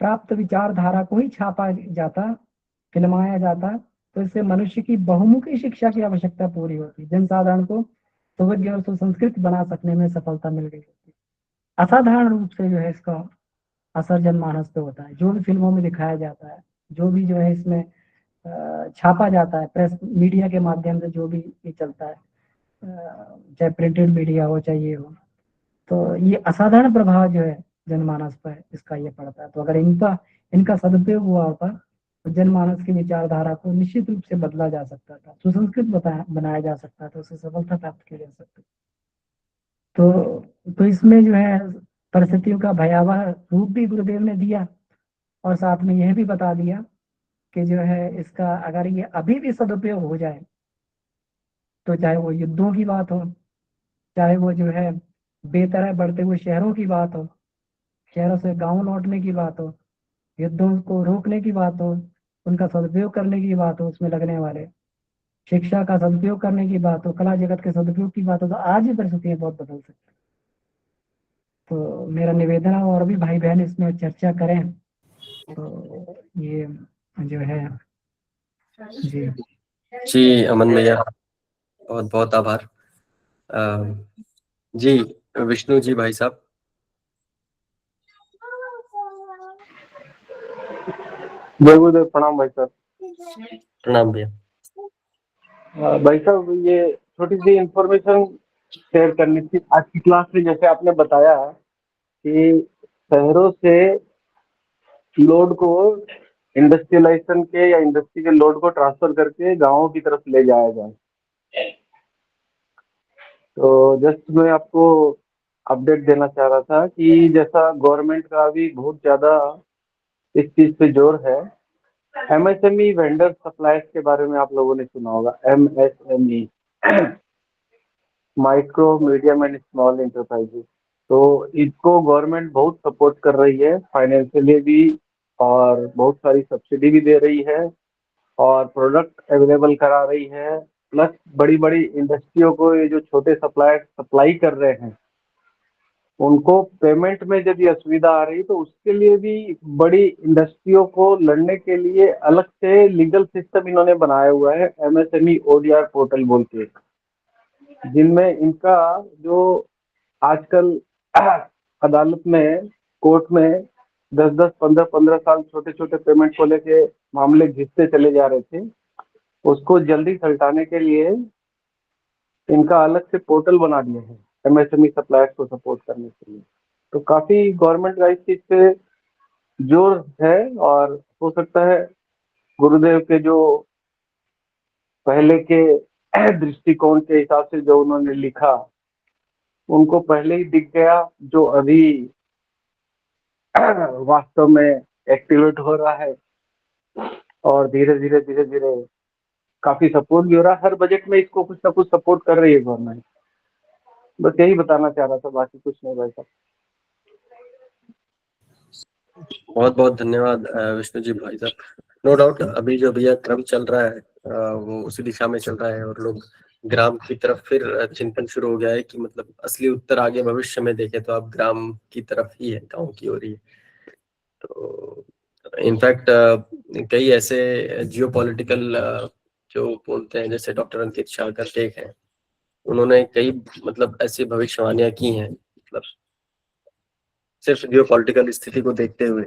प्राप्त विचारधारा को ही छापा जाता, फिल्माया जाता, तो इससे मनुष्य की बहुमुखी शिक्षा की आवश्यकता पूरी होती, जनसाधारण को सुविज्ञ और सुसंस्कृत बना सकने में सफलता मिल गई होती। असाधारण रूप से जो है इसका असर जनमानस पे होता है। जो भी फिल्मों में दिखाया जाता है, जो भी जो है इसमें छापा जाता है, प्रेस मीडिया के माध्यम से जो भी ये चलता है, चाहे प्रिंटेड मीडिया हो चाहे ये हो, तो ये असाधारण प्रभाव जो है जनमानस पर इसका ये पड़ता है। तो अगर इनका सदुपयोग हुआ होता तो जनमानस की विचारधारा को निश्चित रूप से बदला जा सकता था, सुसंस्कृत बनाया जा सकता था, उसे सफलता प्राप्त की जा सकती। तो इसमें जो है परिस्थितियों का भयावह रूप भी गुरुदेव ने दिया और साथ में यह भी बता दिया कि जो है इसका अगर ये अभी भी सदुपयोग हो जाए तो चाहे वो युद्धों की बात हो, चाहे वो जो है बेतरह बढ़ते हुए शहरों की बात हो, शहरों से गांव लौटने की बात हो, युद्धों को रोकने की बात हो, उनका सदुपयोग करने की बात हो, उसमें लगने वाले शिक्षा का सदुपयोग करने की बात हो, कला जगत के सदुपयोग की बात हो, तो आज भी परिस्थितियां बहुत बदल सकती। तो मेरा निवेदन है और भी भाई बहन इसमें चर्चा करें, तो ये जो है जी जी अमन भैया, बहुत बहुत आभार। जी विष्णु जी भाई साहब। जय गुरुदेव, प्रणाम भाई साहब। प्रणाम भैया। भाई साहब, ये छोटी सी इंफॉर्मेशन शेयर करनी थी आज की क्लास में। जैसे आपने बताया कि शहरों से लोड को इंडस्ट्रियलाइजेशन के या इंडस्ट्री के लोड को ट्रांसफर करके गांवों की तरफ ले जाया जाए, तो जस्ट मैं आपको अपडेट देना चाह रहा था कि जैसा गवर्नमेंट का भी बहुत ज्यादा इस चीज पे जोर है। MSME वेंडर सप्लायर्स के बारे में आप लोगों ने सुना होगा, MSME, micro medium and small enterprises. तो इसको गवर्नमेंट बहुत सपोर्ट कर रही है, फाइनेंशियली भी, और बहुत सारी सब्सिडी भी दे रही है और प्रोडक्ट अवेलेबल करा रही है। प्लस बड़ी बड़ी इंडस्ट्रियों को ये जो छोटे सप्लायर सप्लाई कर रहे हैं उनको पेमेंट में यदि असुविधा आ रही तो उसके लिए भी बड़ी इंडस्ट्रियों को लड़ने के लिए अलग से लीगल सिस्टम इन्होंने बनाया हुआ है, MSME ODR पोर्टल बोल के, जिनमें इनका जो आजकल अदालत में, कोर्ट में 10-10, 15-15 साल छोटे छोटे पेमेंट को लेके मामले घिसते चले जा रहे थे, उसको जल्दी सलटाने के लिए इनका अलग से पोर्टल बना दिया है MSME सप्लायर्स को सपोर्ट करने के लिए। तो काफी गवर्नमेंट का इस चीज पे जोर है और हो सकता है गुरुदेव के जो पहले के दृष्टिकोण के हिसाब से जो उन्होंने लिखा उनको पहले ही दिख गया, जो अभी वास्तव में एक्टिवेट हो रहा है और धीरे धीरे काफी सपोर्ट भी हो रहा है। हर बजट में इसको कुछ ना कुछ सपोर्ट कर रही है गवर्नमेंट। बस यही बताना चाह रहा था, बाकी कुछ नहीं भाई साहब। बहुत बहुत धन्यवाद विष्णु जी भाई साहब। नो डाउट अभी जो भैया क्रम चल रहा है वो उसी दिशा में चल रहा है और लोग ग्राम की तरफ फिर चिंतन शुरू हो गया है कि मतलब असली उत्तर आगे भविष्य में देखें तो अब ग्राम की तरफ ही है, गांव की ओर ही है। तो इनफैक्ट कई ऐसे जियोपॉलिटिकल जो बोलते हैं, जैसे डॉक्टर अंकित शाह का टेक है, उन्होंने कई मतलब ऐसी भविष्यवाणियां की हैं, मतलब सिर्फ जियोपॉलिटिकल स्थिति को देखते हुए।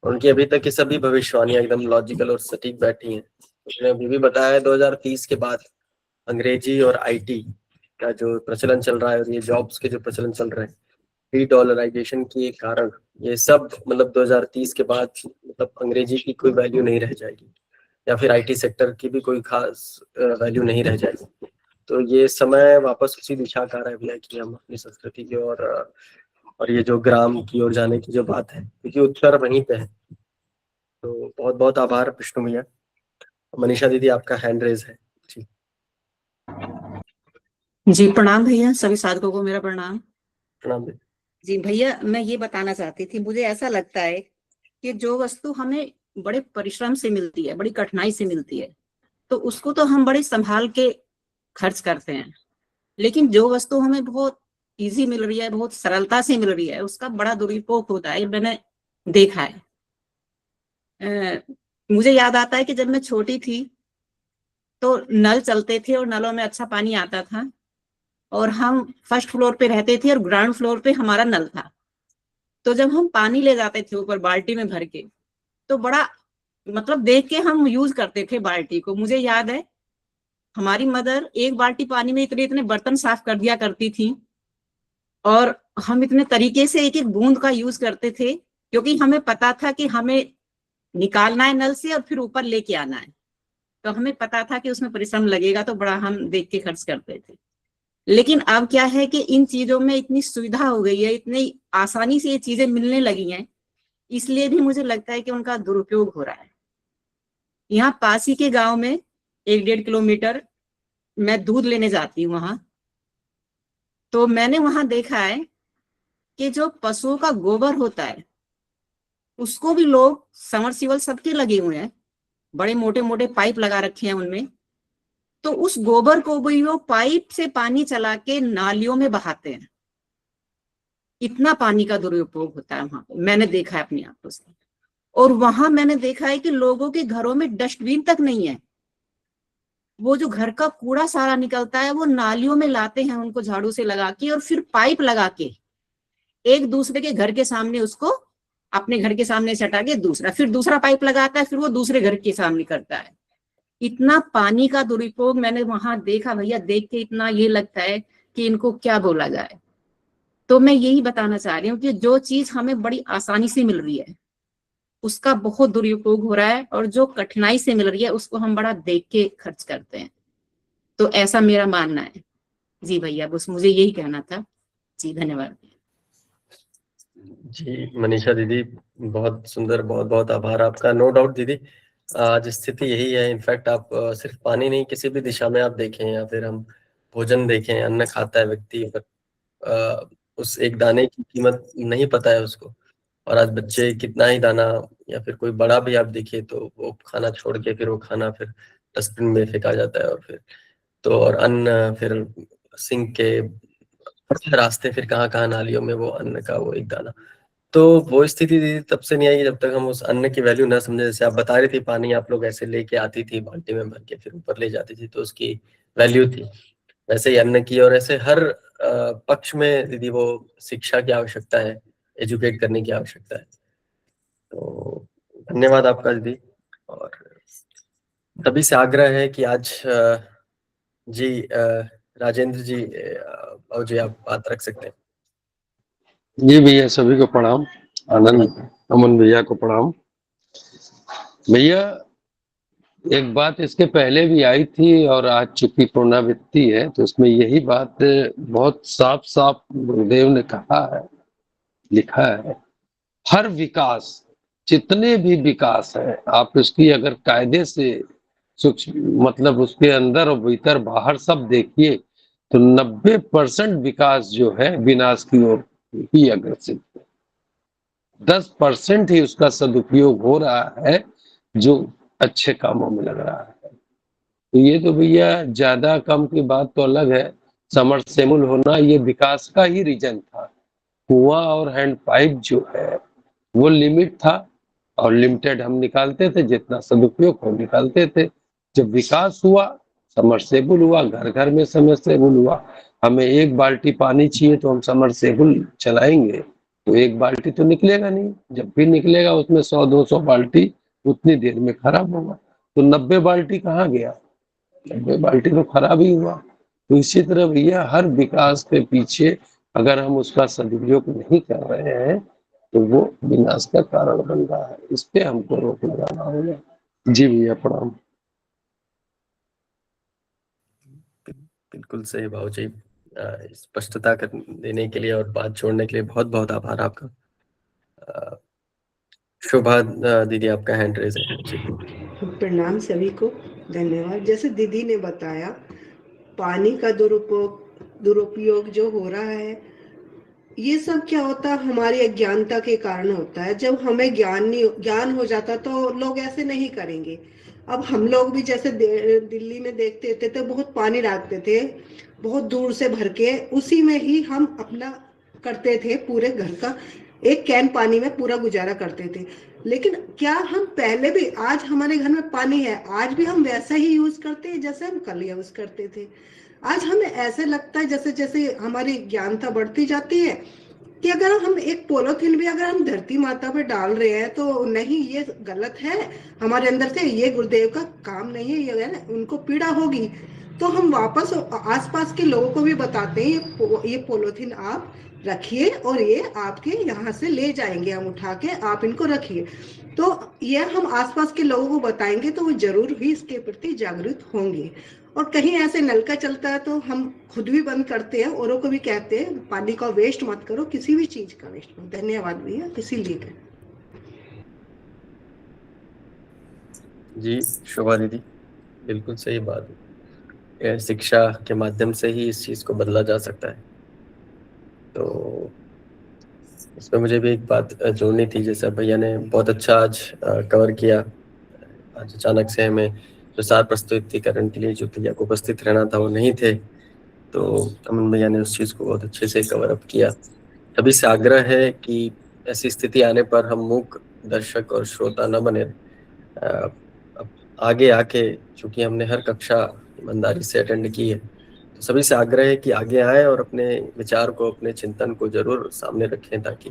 उनकी अभी तक की सभी भविष्यवाणियां एकदम लॉजिकल और सटीक बैठी हैं। उसने अभी भी बताया है 2030 के बाद अंग्रेजी और IT का जो प्रचलन चल रहा है और ये जॉब्स के जो प्रचलन चल रहे हैं, डॉलराइजेशन के कारण ये सब मतलब 2030 के बाद मतलब अंग्रेजी की कोई वैल्यू नहीं रह जाएगी या फिर IT सेक्टर की भी कोई खास वैल्यू नहीं रह जाएगी। तो ये समय वापस उसी दिशा का रहा है भैया कि हम अपनी संस्कृति की और ये जो ग्राम की ओर जाने की जो बात है, क्योंकि उत्तर वहीं पे है। तो बहुत बहुत आभार विष्णु भैया। मनीषा दीदी आपका हैंड रेज है जी। जी प्रणाम भैया, सभी साधकों को मेरा प्रणाम। प्रणाम दीदी। जी भैया, मैं ये बताना चाहती थी, मुझे ऐसा लगता है कि जो वस्तु हमें बड़े परिश्रम से मिलती है, बड़ी कठिनाई से मिलती है, तो उसको तो हम बड़े संभाल के खर्च करते हैं, लेकिन जो वस्तु हमें बहुत इजी मिल रही है, बहुत सरलता से मिल रही है, उसका बड़ा दुरुपयोग होता है, मैंने देखा है। मुझे याद आता है कि जब मैं छोटी थी तो नल चलते थे और नलों में अच्छा पानी आता था, और हम फर्स्ट फ्लोर पे रहते थे और ग्राउंड फ्लोर पे हमारा नल था। तो जब हम पानी ले जाते थे ऊपर बाल्टी में भर के, तो बड़ा मतलब देख के हम यूज करते थे बाल्टी को। मुझे याद है हमारी मदर एक बाल्टी पानी में इतने इतने बर्तन साफ कर दिया करती थी, और हम इतने तरीके से एक एक बूंद का यूज करते थे, क्योंकि हमें पता था कि हमें निकालना है नल से और फिर ऊपर लेके आना है। तो हमें पता था कि उसमें परिश्रम लगेगा, तो बड़ा हम देख के खर्च करते थे। लेकिन अब क्या है कि इन चीजों में इतनी सुविधा हो गई है, इतनी आसानी से ये चीजें मिलने लगी हैं, इसलिए भी मुझे लगता है कि उनका दुरुपयोग हो रहा है। यहाँ पास ही के गांव में 1-1.5 किलोमीटर मैं दूध लेने जाती हूँ वहां, तो मैंने वहां देखा है कि जो पशुओं का गोबर होता है उसको भी लोग, समरसीबल सबके लगे हुए हैं, बड़े मोटे मोटे पाइप लगा रखे हैं उनमें, तो उस गोबर को भी वो पाइप से पानी चला के नालियों में बहाते हैं। इतना पानी का दुरुपयोग होता है वहां पे, मैंने देखा है अपनी आंखों से। और वहां मैंने देखा है कि लोगों के घरों में डस्टबिन तक नहीं है। वो जो घर का कूड़ा सारा निकलता है वो नालियों में लाते हैं उनको झाड़ू से लगा के, और फिर पाइप लगा के एक दूसरे के घर के सामने उसको, अपने घर के सामने से हटा के दूसरा, फिर दूसरा पाइप लगाता है, फिर वो दूसरे घर के सामने करता है। इतना पानी का दुरुपयोग मैंने वहां देखा भैया, देख के इतना ये लगता है कि इनको क्या बोला जाए। तो मैं यही बताना चाह रही हूँ कि जो चीज हमें बड़ी आसानी से मिल रही है उसका बहुत दुरुपयोग हो रहा है, और जो कठिनाई से मिल रही है उसको हम बड़ा देख के खर्च करते हैं। तो ऐसा मेरा मानना है। जी भैया, बस मुझे यही कहना था। जी धन्यवाद। जी मनीषा दीदी, बहुत सुंदर, बहुत बहुत आभार आपका। नो डाउट दीदी, आज स्थिति यही है। इनफैक्ट आप सिर्फ पानी नहीं, किसी भी दिशा में आप देखें या फिर हम भोजन देखें, अन्न खाता है व्यक्ति, अगर उस एक दाने की कीमत नहीं पता है उसको, और आज बच्चे कितना ही दाना, या फिर कोई बड़ा भी आप देखिए तो वो खाना छोड़ के फिर वो खाना फिर डस्टबिन में फेंका जाता है, और फिर तो और अन्न फिर सिंक के रास्ते, फिर कहाँ कहाँ नालियों में वो अन्न का वो एक दाना। तो वो स्थिति दीदी तब से नहीं आई जब तक हम उस अन्न की वैल्यू ना समझे। जैसे आप बता रही थी, पानी आप लोग ऐसे लेके आती थी बाल्टी में भर के फिर ऊपर ले जाती थी, तो उसकी वैल्यू थी। वैसे ही अन्न की, और ऐसे हर पक्ष में दीदी वो शिक्षा की आवश्यकता है, एजुकेट करने की आवश्यकता है। तो धन्यवाद आपका दीदी। और तभी से आग्रह है कि आज जी राजेंद्र जी, और जी आप बात रख सकते हैं। जी भैया, सभी को प्रणाम। आनंद अमन भैया को प्रणाम। भैया, एक बात इसके पहले भी आई थी और आज चूंकि पुनरावृत्ति है तो उसमें यही बात बहुत साफ साफ गुरुदेव ने कहा है, लिखा है। हर विकास, जितने भी विकास है, आप उसकी अगर कायदे से सूक्ष्म मतलब उसके अंदर और भीतर बाहर सब देखिए तो 90% विकास जो है विनाश की ओर ही अग्रसर है। 10% ही उसका सदुपयोग हो रहा है जो अच्छे कामों में लग रहा है। तो ये तो भैया ज्यादा कम की बात तो अलग है, समरसेबुल होना ये विकास का ही रीजन था। कुआं और हैंड पाइप जो है वो लिमिट था, और लिमिटेड हम निकालते थे, जितना सदुपयोग हो निकालते थे। जब विकास हुआ, समरसेबुल हुआ, घर घर में समरसेबुल हुआ। हमें एक बाल्टी पानी चाहिए तो हम समरसेबुल चलाएंगे तो एक बाल्टी तो निकलेगा नहीं, जब भी निकलेगा उसमें 100-200 बाल्टी उतनी देर में खराब होगा। तो 90 बाल्टी कहाँ गया? 90 बाल्टी तो खराब ही हुआ। तो इसी तरह भैया हर विकास के पीछे अगर हम उसका सदुपयोग नहीं कर रहे हैं तो वो विनाश का कारण बन रहा है। इस पे हमको रोक लगाना होगा। जी भैया, प्रणाम। बिल्कुल सही भाव जी, स्पष्टता देने के लिए और बात जोड़ने के लिए बहुत बहुत आभार आपका। शोभा दीदी, आपका हैंड रेज है जी। प्रणाम सभी को, धन्यवाद। जैसे दीदी ने बताया, पानी का दुरुपयोग जो हो रहा है, ये सब क्या होता है, हमारी अज्ञानता के कारण होता है। जब हमें ज्ञान हो जाता तो लोग ऐसे नहीं करेंगे। अब हम लोग भी जैसे दिल्ली में देखते थे तो बहुत पानी लाते थे, बहुत दूर से भर के, उसी में ही हम अपना करते थे पूरे घर का एक कैन पानी में पूरा गुजारा करते थे। लेकिन क्या हम पहले भी, आज हमारे घर में पानी है, आज भी हम वैसा ही यूज करते हैं जैसे हम कल यूज करते थे? आज हमें ऐसे लगता है जैसे जैसे हमारी ज्ञानता बढ़ती जाती है कि अगर हम एक पॉलीथीन भी अगर हम धरती माता पे डाल रहे हैं तो नहीं, ये गलत है, हमारे अंदर से ये गुरुदेव का काम नहीं है, ये है ना, उनको पीड़ा होगी। तो हम वापस आसपास के लोगों को भी बताते हैं ये पॉलीथीन आप रखिए और ये आपके यहाँ से ले जाएंगे हम उठा के, आप इनको रखिए। तो ये हम आसपास के लोगों को बताएंगे तो वो जरूर भी इसके प्रति जागरूक होंगे। और कहीं ऐसे नलका चलता है तो हम खुद भी बंद करते हैं, औरों को भी कहते हैं पानी का वेस्ट मत करो, किसी भी चीज का वेस्ट मत। धन्यवाद भैया, इसीलिए। जी शोभा दीदी, बिल्कुल सही बात है। शिक्षा के माध्यम से ही इस चीज को बदला जा सकता है। तो इसमें मुझे भी एक बात जोड़नी थी, जैसे भैया ने बहुत अच्छा आज कवर किया। आज अचानक से हमें प्रसार प्रस्तुतिकरण के लिए जो भैया को उपस्थित रहना था वो नहीं थे, तो अमन भैया ने उस चीज को बहुत अच्छे से कवर अप किया। सभी से आग्रह है कि ऐसी स्थिति आने पर हम मूक दर्शक और श्रोता न बने। आगे आके, चूंकि हमने हर कक्षा ईमानदारी से अटेंड की है, तो सभी से आग्रह है कि आगे आए और अपने विचार को, अपने चिंतन को जरूर सामने रखें, ताकि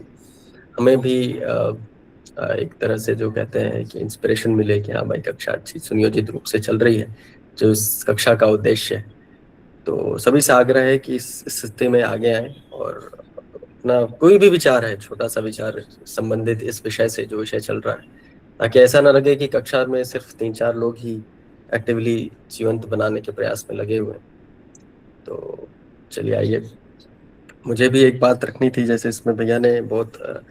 हमें भी एक तरह से जो कहते हैं कि इंस्पिरेशन मिले कि हाँ भाई कक्षा अच्छी सुनियोजित रूप से चल रही है, जो इस कक्षा का उद्देश्य है। तो सभी से आग्रह है कि इस स्थिति में आगे आए और अपना कोई भी विचार है, छोटा सा विचार संबंधित इस विषय से, जो विषय चल रहा है, ताकि ऐसा ना लगे कि कक्षा में सिर्फ 3-4 लोग ही एक्टिवली जीवंत बनाने के प्रयास में लगे हुए हैं। तो चलिए आइए, मुझे भी एक बात रखनी थी, जैसे इसमें भैया ने बहुत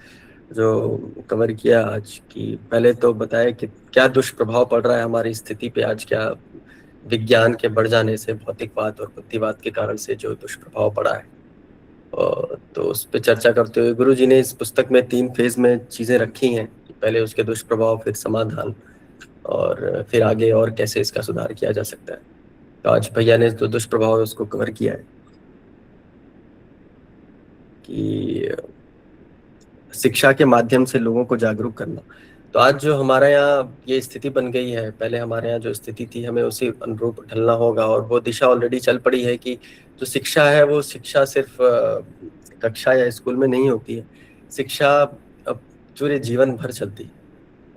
जो कवर किया आज की, पहले तो बताया कि क्या दुष्प्रभाव पड़ रहा है हमारी स्थिति पे आज, क्या विज्ञान के बढ़ जाने से, भौतिकवाद और बुद्धिवाद के कारण से जो दुष्प्रभाव पड़ा है। तो उस पर चर्चा करते हुए गुरु जी ने इस पुस्तक में 3 फेज में चीजें रखी हैं, पहले उसके दुष्प्रभाव, फिर समाधान, और फिर आगे और कैसे इसका सुधार किया जा सकता है। तो आज भैया ने जो दुष्प्रभाव है उसको कवर किया है कि शिक्षा के माध्यम से लोगों को जागरूक करना। तो आज जो हमारे यहाँ ये स्थिति बन गई है, पहले हमारे यहाँ जो स्थिति थी, हमें उसी अनुरूप ढलना होगा, और वो दिशा ऑलरेडी चल पड़ी है कि जो शिक्षा है वो शिक्षा सिर्फ कक्षा या स्कूल में नहीं होती है। शिक्षा अब पूरे जीवन भर चलती है,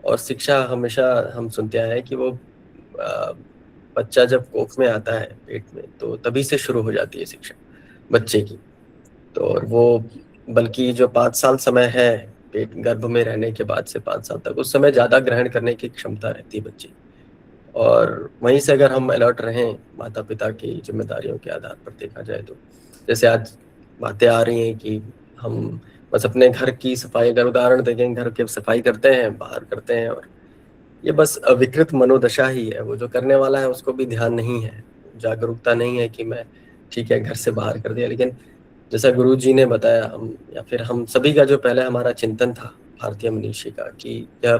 और शिक्षा हमेशा हम सुनते आए हैं कि वो बच्चा जब कोख में आता है पेट में, तो तभी से शुरू हो जाती है शिक्षा बच्चे की। तो वो बल्कि जो 5 साल समय है पेट गर्भ में रहने के बाद से 5 साल तक, उस समय ज्यादा ग्रहण करने की क्षमता रहती है बच्चे। और वहीं से अगर हम अलर्ट रहें माता पिता की जिम्मेदारियों के आधार पर देखा जाए, तो जैसे आज बातें आ रही हैं कि हम बस अपने घर की सफाई, अगर उदाहरण देखें, घर की सफाई करते हैं, बाहर करते हैं, और ये बस विकृत मनोदशा ही है। वो जो करने वाला है उसको भी ध्यान नहीं है, जागरूकता नहीं है कि मैं ठीक है घर से बाहर कर दिया। लेकिन जैसा गुरु जी ने बताया, हम या फिर हम सभी का जो पहले हमारा चिंतन था भारतीय मनीषी का, कि यह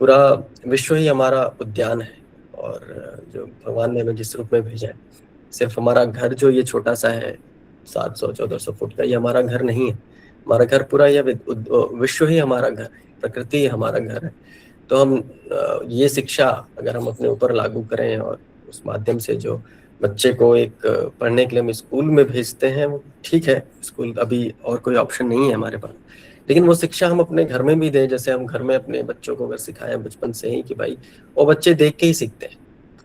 पूरा विश्व ही हमारा उद्यान है, और जो भगवान ने हमें जिस रूप में भेजा है, सिर्फ हमारा घर जो ये छोटा सा है 700-1400 फुट का, ये हमारा घर नहीं है। हमारा घर पूरा, यह विश्व ही हमारा घर है, प्रकृति ही हमारा घर है। तो हम ये शिक्षा अगर हम अपने ऊपर लागू करें, और उस माध्यम से जो बच्चे को एक पढ़ने के लिए हम स्कूल में भेजते हैं, वो ठीक है, स्कूल अभी और कोई ऑप्शन नहीं है हमारे पास, लेकिन वो शिक्षा हम अपने घर में भी दें। जैसे हम घर में अपने बच्चों को अगर सिखाएं बचपन से ही कि भाई, वो बच्चे देख के ही सीखते हैं।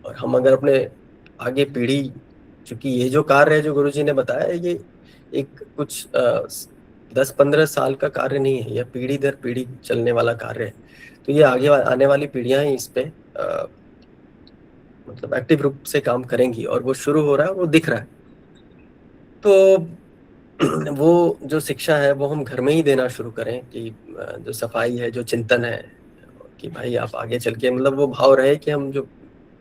और हम अगर अपने आगे पीढ़ी, चूंकि ये जो कार्य है जो गुरुजी ने बताया, ये एक कुछ 10-15 साल का कार्य नहीं है, यह पीढ़ी दर पीढ़ी चलने वाला कार्य है। तो ये आगे आने वाली पीढ़ियां ही इस पे मतलब एक्टिव रूप से काम करेंगी, और वो शुरू हो रहा है, वो दिख रहा है। तो वो जो शिक्षा है वो हम घर में ही देना शुरू करें, कि जो सफाई है, जो चिंतन है, कि भाई आप आगे चल के, मतलब वो भाव रहे कि हम जो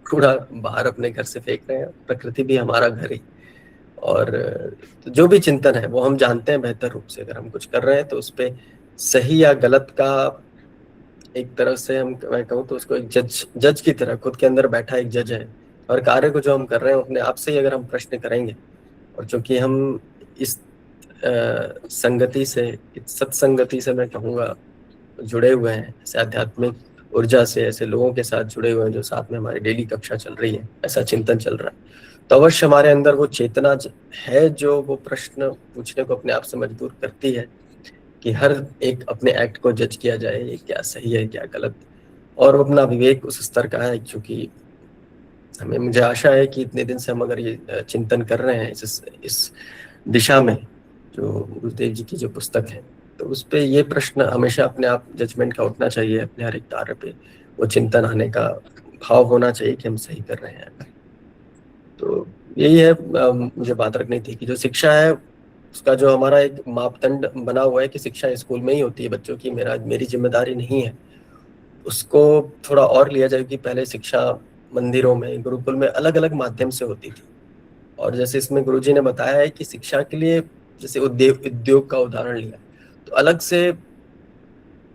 कूड़ा बाहर अपने घर से फेंक रहे हैं, प्रकृति भी हमारा घर ही, और जो भी चिंतन है वो हम जानते हैं बेहतर रूप से। अगर हम कुछ कर रहे हैं तो उस पे सही या गलत का एक तरह से मैं कहूँ तो उसको एक जज की तरह, खुद के अंदर बैठा एक जज है, और कार्य को जो हम कर रहे हैं अपने आप से ही अगर हम प्रश्न करेंगे, और चूंकि हम इस संगति से, सत्संगति से मैं कहूँगा जुड़े हुए हैं, ऐसे आध्यात्मिक ऊर्जा से, ऐसे लोगों के साथ जुड़े हुए हैं जो साथ में हमारी डेली कक्षा चल रही है, ऐसा चिंतन चल रहा है, तो अवश्य हमारे अंदर वो चेतना है जो वो प्रश्न पूछने को अपने आप से मजबूर करती है कि हर एक अपने एक्ट को जज किया जाए, ये क्या सही है क्या गलत, और अपना विवेक उस स्तर का है। क्योंकि मुझे आशा है कि इतने दिन से हम अगर ये चिंतन कर रहे हैं इस दिशा में, जो गुरुदेव जी की जो पुस्तक है, तो उस पे ये प्रश्न हमेशा अपने आप जजमेंट का उठना चाहिए, अपने हर एक कार्य पे वो चिंतन आने का भाव होना चाहिए कि हम सही कर रहे हैं। तो यही है, मुझे बात रखनी थी कि जो शिक्षा है उसका जो हमारा एक मापदंड बना हुआ है कि शिक्षा स्कूल में ही होती है बच्चों की, मेरी जिम्मेदारी नहीं है, उसको थोड़ा और लिया जाए कि पहले शिक्षा मंदिरों में, गुरुकुल में अलग अलग माध्यम से होती थी। और जैसे इसमें गुरुजी ने बताया है कि शिक्षा के लिए जैसे उद्योग का उदाहरण लिया, तो अलग से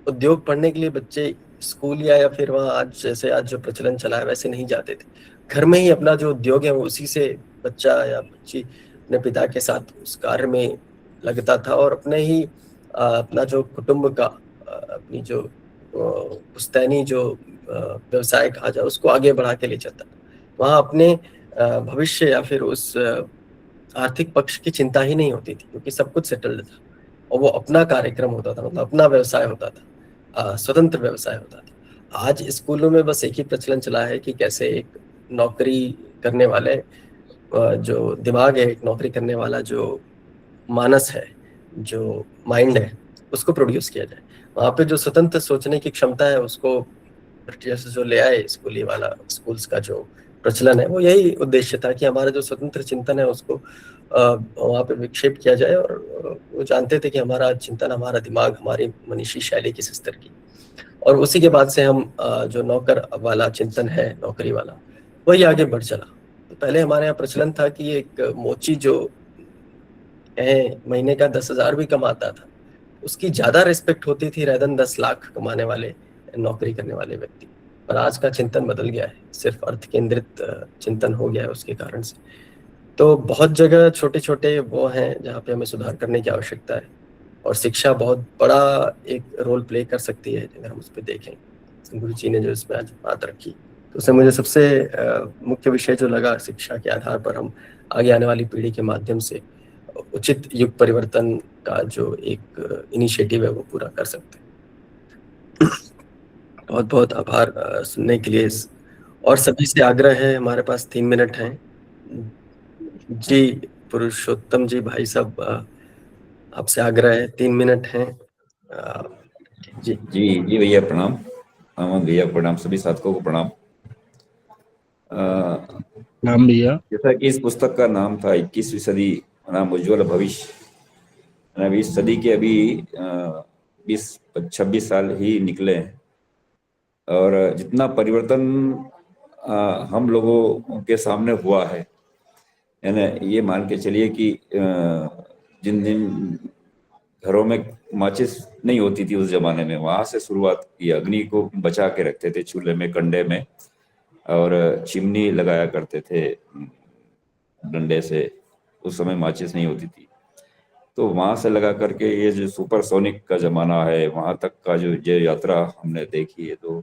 उद्योग पढ़ने के लिए बच्चे स्कूल या फिर वहाँ आज जो प्रचलन चला है वैसे नहीं जाते थे। घर में ही अपना जो उद्योग है वो उसी से बच्चा या बच्ची अपने पिता के साथ उस कार्य में लगता था और अपने ही अपना जो कुटुंब का अपनी जो पुश्तैनी जो व्यवसाय कहा जाए उसको आगे बढ़ा के ले चलता था। वहाँ अपने भविष्य या फिर उस आर्थिक पक्ष की चिंता ही नहीं होती थी क्योंकि सब कुछ सेटल्ड था और वो अपना कार्यक्रम होता था, मतलब अपना व्यवसाय होता था, स्वतंत्र व्यवसाय होता था। आज स्कूलों में बस एक ही प्रचलन चला है कि कैसे एक नौकरी करने वाले जो दिमाग है, एक नौकरी करने वाला जो मानस है, जो माइंड है, उसको प्रोड्यूस किया जाए। वहाँ पे जो स्वतंत्र सोचने की क्षमता है उसको ब्रिटिश जो ले आए स्कूली वाला, स्कूल्स का जो प्रचलन है, वो यही उद्देश्य था कि हमारा जो स्वतंत्र चिंतन है उसको वहाँ पे विक्षेप किया जाए। और वो जानते थे कि हमारा चिंतन, हमारा दिमाग, हमारी मनीषी शैली किस स्तर की, और उसी के बाद से हम जो नौकर वाला चिंतन है, नौकरी वाला, वही आगे बढ़ चला। तो पहले हमारे यहाँ प्रचलन था कि एक मोची जो है महीने का 10,000 भी कमाता था, उसकी ज्यादा रिस्पेक्ट होती थी रेदन 10 लाख कमाने वाले नौकरी करने वाले व्यक्ति। पर आज का चिंतन बदल गया है, सिर्फ अर्थ केंद्रित चिंतन हो गया है उसके कारण से। तो बहुत जगह छोटे छोटे वो हैं जहाँ पे हमें सुधार करने की आवश्यकता है और शिक्षा बहुत बड़ा एक रोल प्ले कर सकती है अगर हम उस पर देखें। गुरु जी ने जो इसमें आज बात रखी, तो उससे मुझे सबसे मुख्य विषय जो लगा, शिक्षा के आधार पर हम आगे आने वाली पीढ़ी के माध्यम से उचित युग परिवर्तन का जो एक इनिशिएटिव है वो पूरा कर सकते हैं। बहुत बहुत आभार सुनने के लिए। और सभी से आग्रह है, हमारे पास 3 मिनट हैं जी। पुरुषोत्तम जी, भाई साहब, आपसे आग्रह है, 3 मिनट हैं जी। जी जी भैया प्रणाम। भैया प्रणाम, सभी साथकों को प्रणाम। नाम भैया, जैसा कि इस पुस्तक का नाम था 21वीं सदी नाम उज्ज्वल भविष्य, 20 सदी के अभी 20-26 साल ही निकले हैं और जितना परिवर्तन हम लोगों के सामने हुआ है, यानी ये मान के चलिए कि जिन घरों में माचिस नहीं होती थी उस जमाने में, वहां से शुरुआत की। अग्नि को बचा के रखते थे चूल्हे में, कंडे में, और चिमनी लगाया करते थे डंडे से। उस समय माचिस नहीं होती थी, तो वहां से लगा करके ये जो सुपरसोनिक का जमाना है, वहां तक का जो ये यात्रा हमने देखी है, तो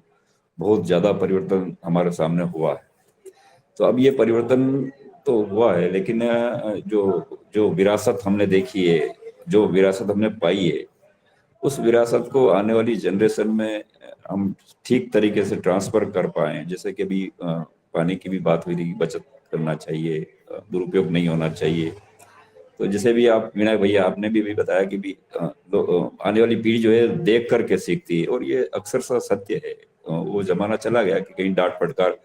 बहुत ज्यादा परिवर्तन हमारे सामने हुआ है। तो अब ये परिवर्तन तो हुआ है, लेकिन जो विरासत हमने देखी है, जो विरासत हमने पाई है, उस विरासत को आने वाली जनरेशन में हम ठीक तरीके से ट्रांसफर कर पाए। जैसे कि अभी पानी की भी बात हुई थी, बचत करना चाहिए, दुरुपयोग नहीं होना चाहिए। तो जैसे भी आप विनय भैया आपने भी बताया कि भी आने वाली पीढ़ी जो है देख करके सीखती है, और ये अक्सर सा सत्य है। वो जमाना चला गया कि कहीं डांट फटकार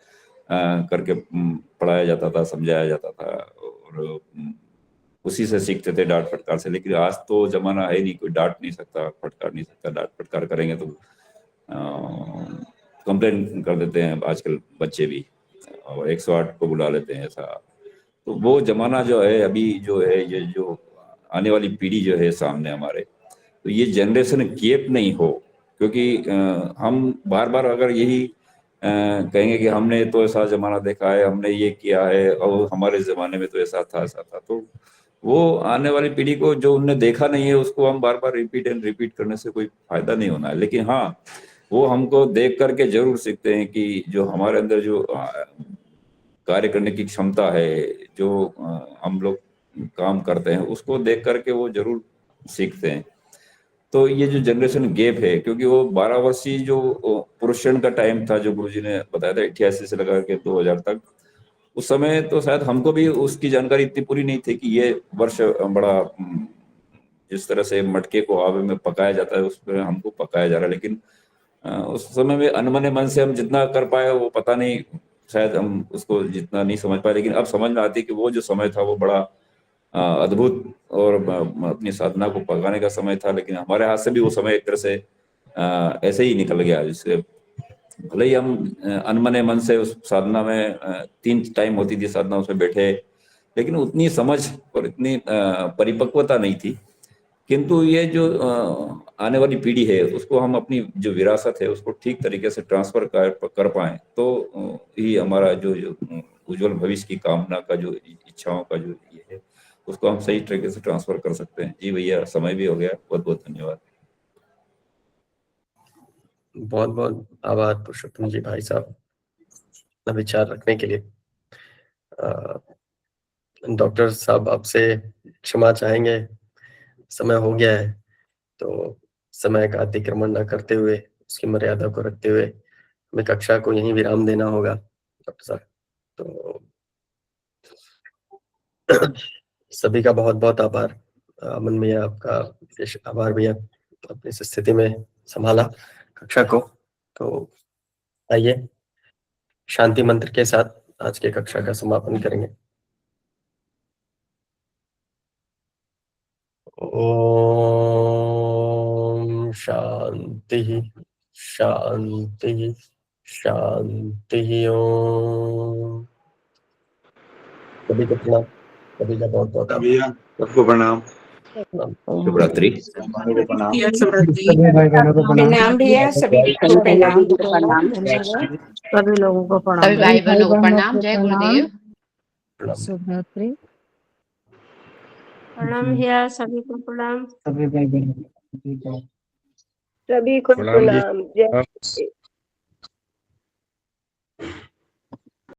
करके पढ़ाया जाता था, समझाया जाता था, और उसी से सीखते थे, डांट फटकार से। लेकिन आज तो जमाना है नहीं, कोई डांट नहीं सकता, फटकार नहीं सकता। डांट फटकार करेंगे तो कंप्लेन कर देते हैं आजकल बच्चे भी, और 108 को बुला लेते हैं ऐसा। तो वो जमाना जो है अभी, जो है ये जो आने वाली पीढ़ी जो है सामने हमारे, तो ये जनरेशन गैप नहीं हो। क्योंकि हम बार बार अगर यही कहेंगे कि हमने तो ऐसा जमाना देखा है, हमने ये किया है, और हमारे जमाने में तो ऐसा था, तो वो आने वाली पीढ़ी को जो उनने देखा नहीं है उसको हम बार बार रिपीट एंड रिपीट करने से कोई फायदा नहीं होना है। लेकिन हाँ, वो हमको देख करके जरूर सीखते हैं कि जो हमारे अंदर जो कार्य करने की क्षमता है, जो हम लोग काम करते हैं, उसको देख करके वो जरूर सीखते हैं। तो ये जो जनरेशन गैप है, क्योंकि वो 12 वर्षीय जो पुरुषण का टाइम था, जो गुरुजी ने बताया था 88 से लगा के 2000 तक, उस समय तो शायद हमको भी उसकी जानकारी इतनी पूरी नहीं थी कि ये वर्ष बड़ा जिस तरह से मटके को आवे में पकाया जाता है उस पर हमको पकाया जा रहा है। लेकिन उस समय में अनमने मन से हम जितना कर पाए वो पता नहीं, शायद हम उसको जितना नहीं समझ पाए। लेकिन अब समझ में आती है कि वो जो समय था वो बड़ा अद्भुत और अपनी साधना को पकाने का समय था। लेकिन हमारे हाथ से भी वो समय एक तरह से ऐसे ही निकल गया, जिससे भले ही हम अनमने मन से उस साधना में 3 टाइम होती थी साधना, उसमें बैठे, लेकिन उतनी समझ और इतनी परिपक्वता नहीं थी। किंतु ये जो आने वाली पीढ़ी है उसको हम अपनी जो विरासत है उसको ठीक तरीके से ट्रांसफर कर पाए तो ही हमारा जो उज्जवल भविष्य की कामना का जो इच्छाओं का जो ये है उसको हम सही तरीके से ट्रांसफर कर सकते हैं। जी भैया, समय भी हो गया, बहुत बहुत धन्यवाद। बहुत बहुत आभार पुरुषोत्तम जी भाई साहब अपना विचार रखने के लिए। डॉक्टर साहब आपसे क्षमा चाहेंगे, समय हो गया है, तो समय का अतिक्रमण न करते हुए उसकी मर्यादा को रखते हुए हमें कक्षा को यहीं विराम देना होगा डॉक्टर साहब। तो सभी का बहुत बहुत आभार। अमन भैया आपका विशेष आभार भैया, अपनी इस स्थिति में संभाला कक्षा को। तो आइए शांति मंत्र के साथ आज के कक्षा का समापन करेंगे। ओम शांति शांति शांति। ओम। सभी को प्रणाम, सभी का बहुत बहुत आभार। सबको प्रणाम। शुभ रात्रि। सभी भाई बहनों को प्रणाम। प्रणाम भैया, सभी को प्रणाम। सभी लोगों को प्रणाम। सभी भाई बहनों को प्रणाम। जय गुरुदेव। प्रणाम। शुभ रात्रि। प्रणाम भैया, सभी को प्रणाम। सभी भाई बहनों को सभी को प्रणाम। जय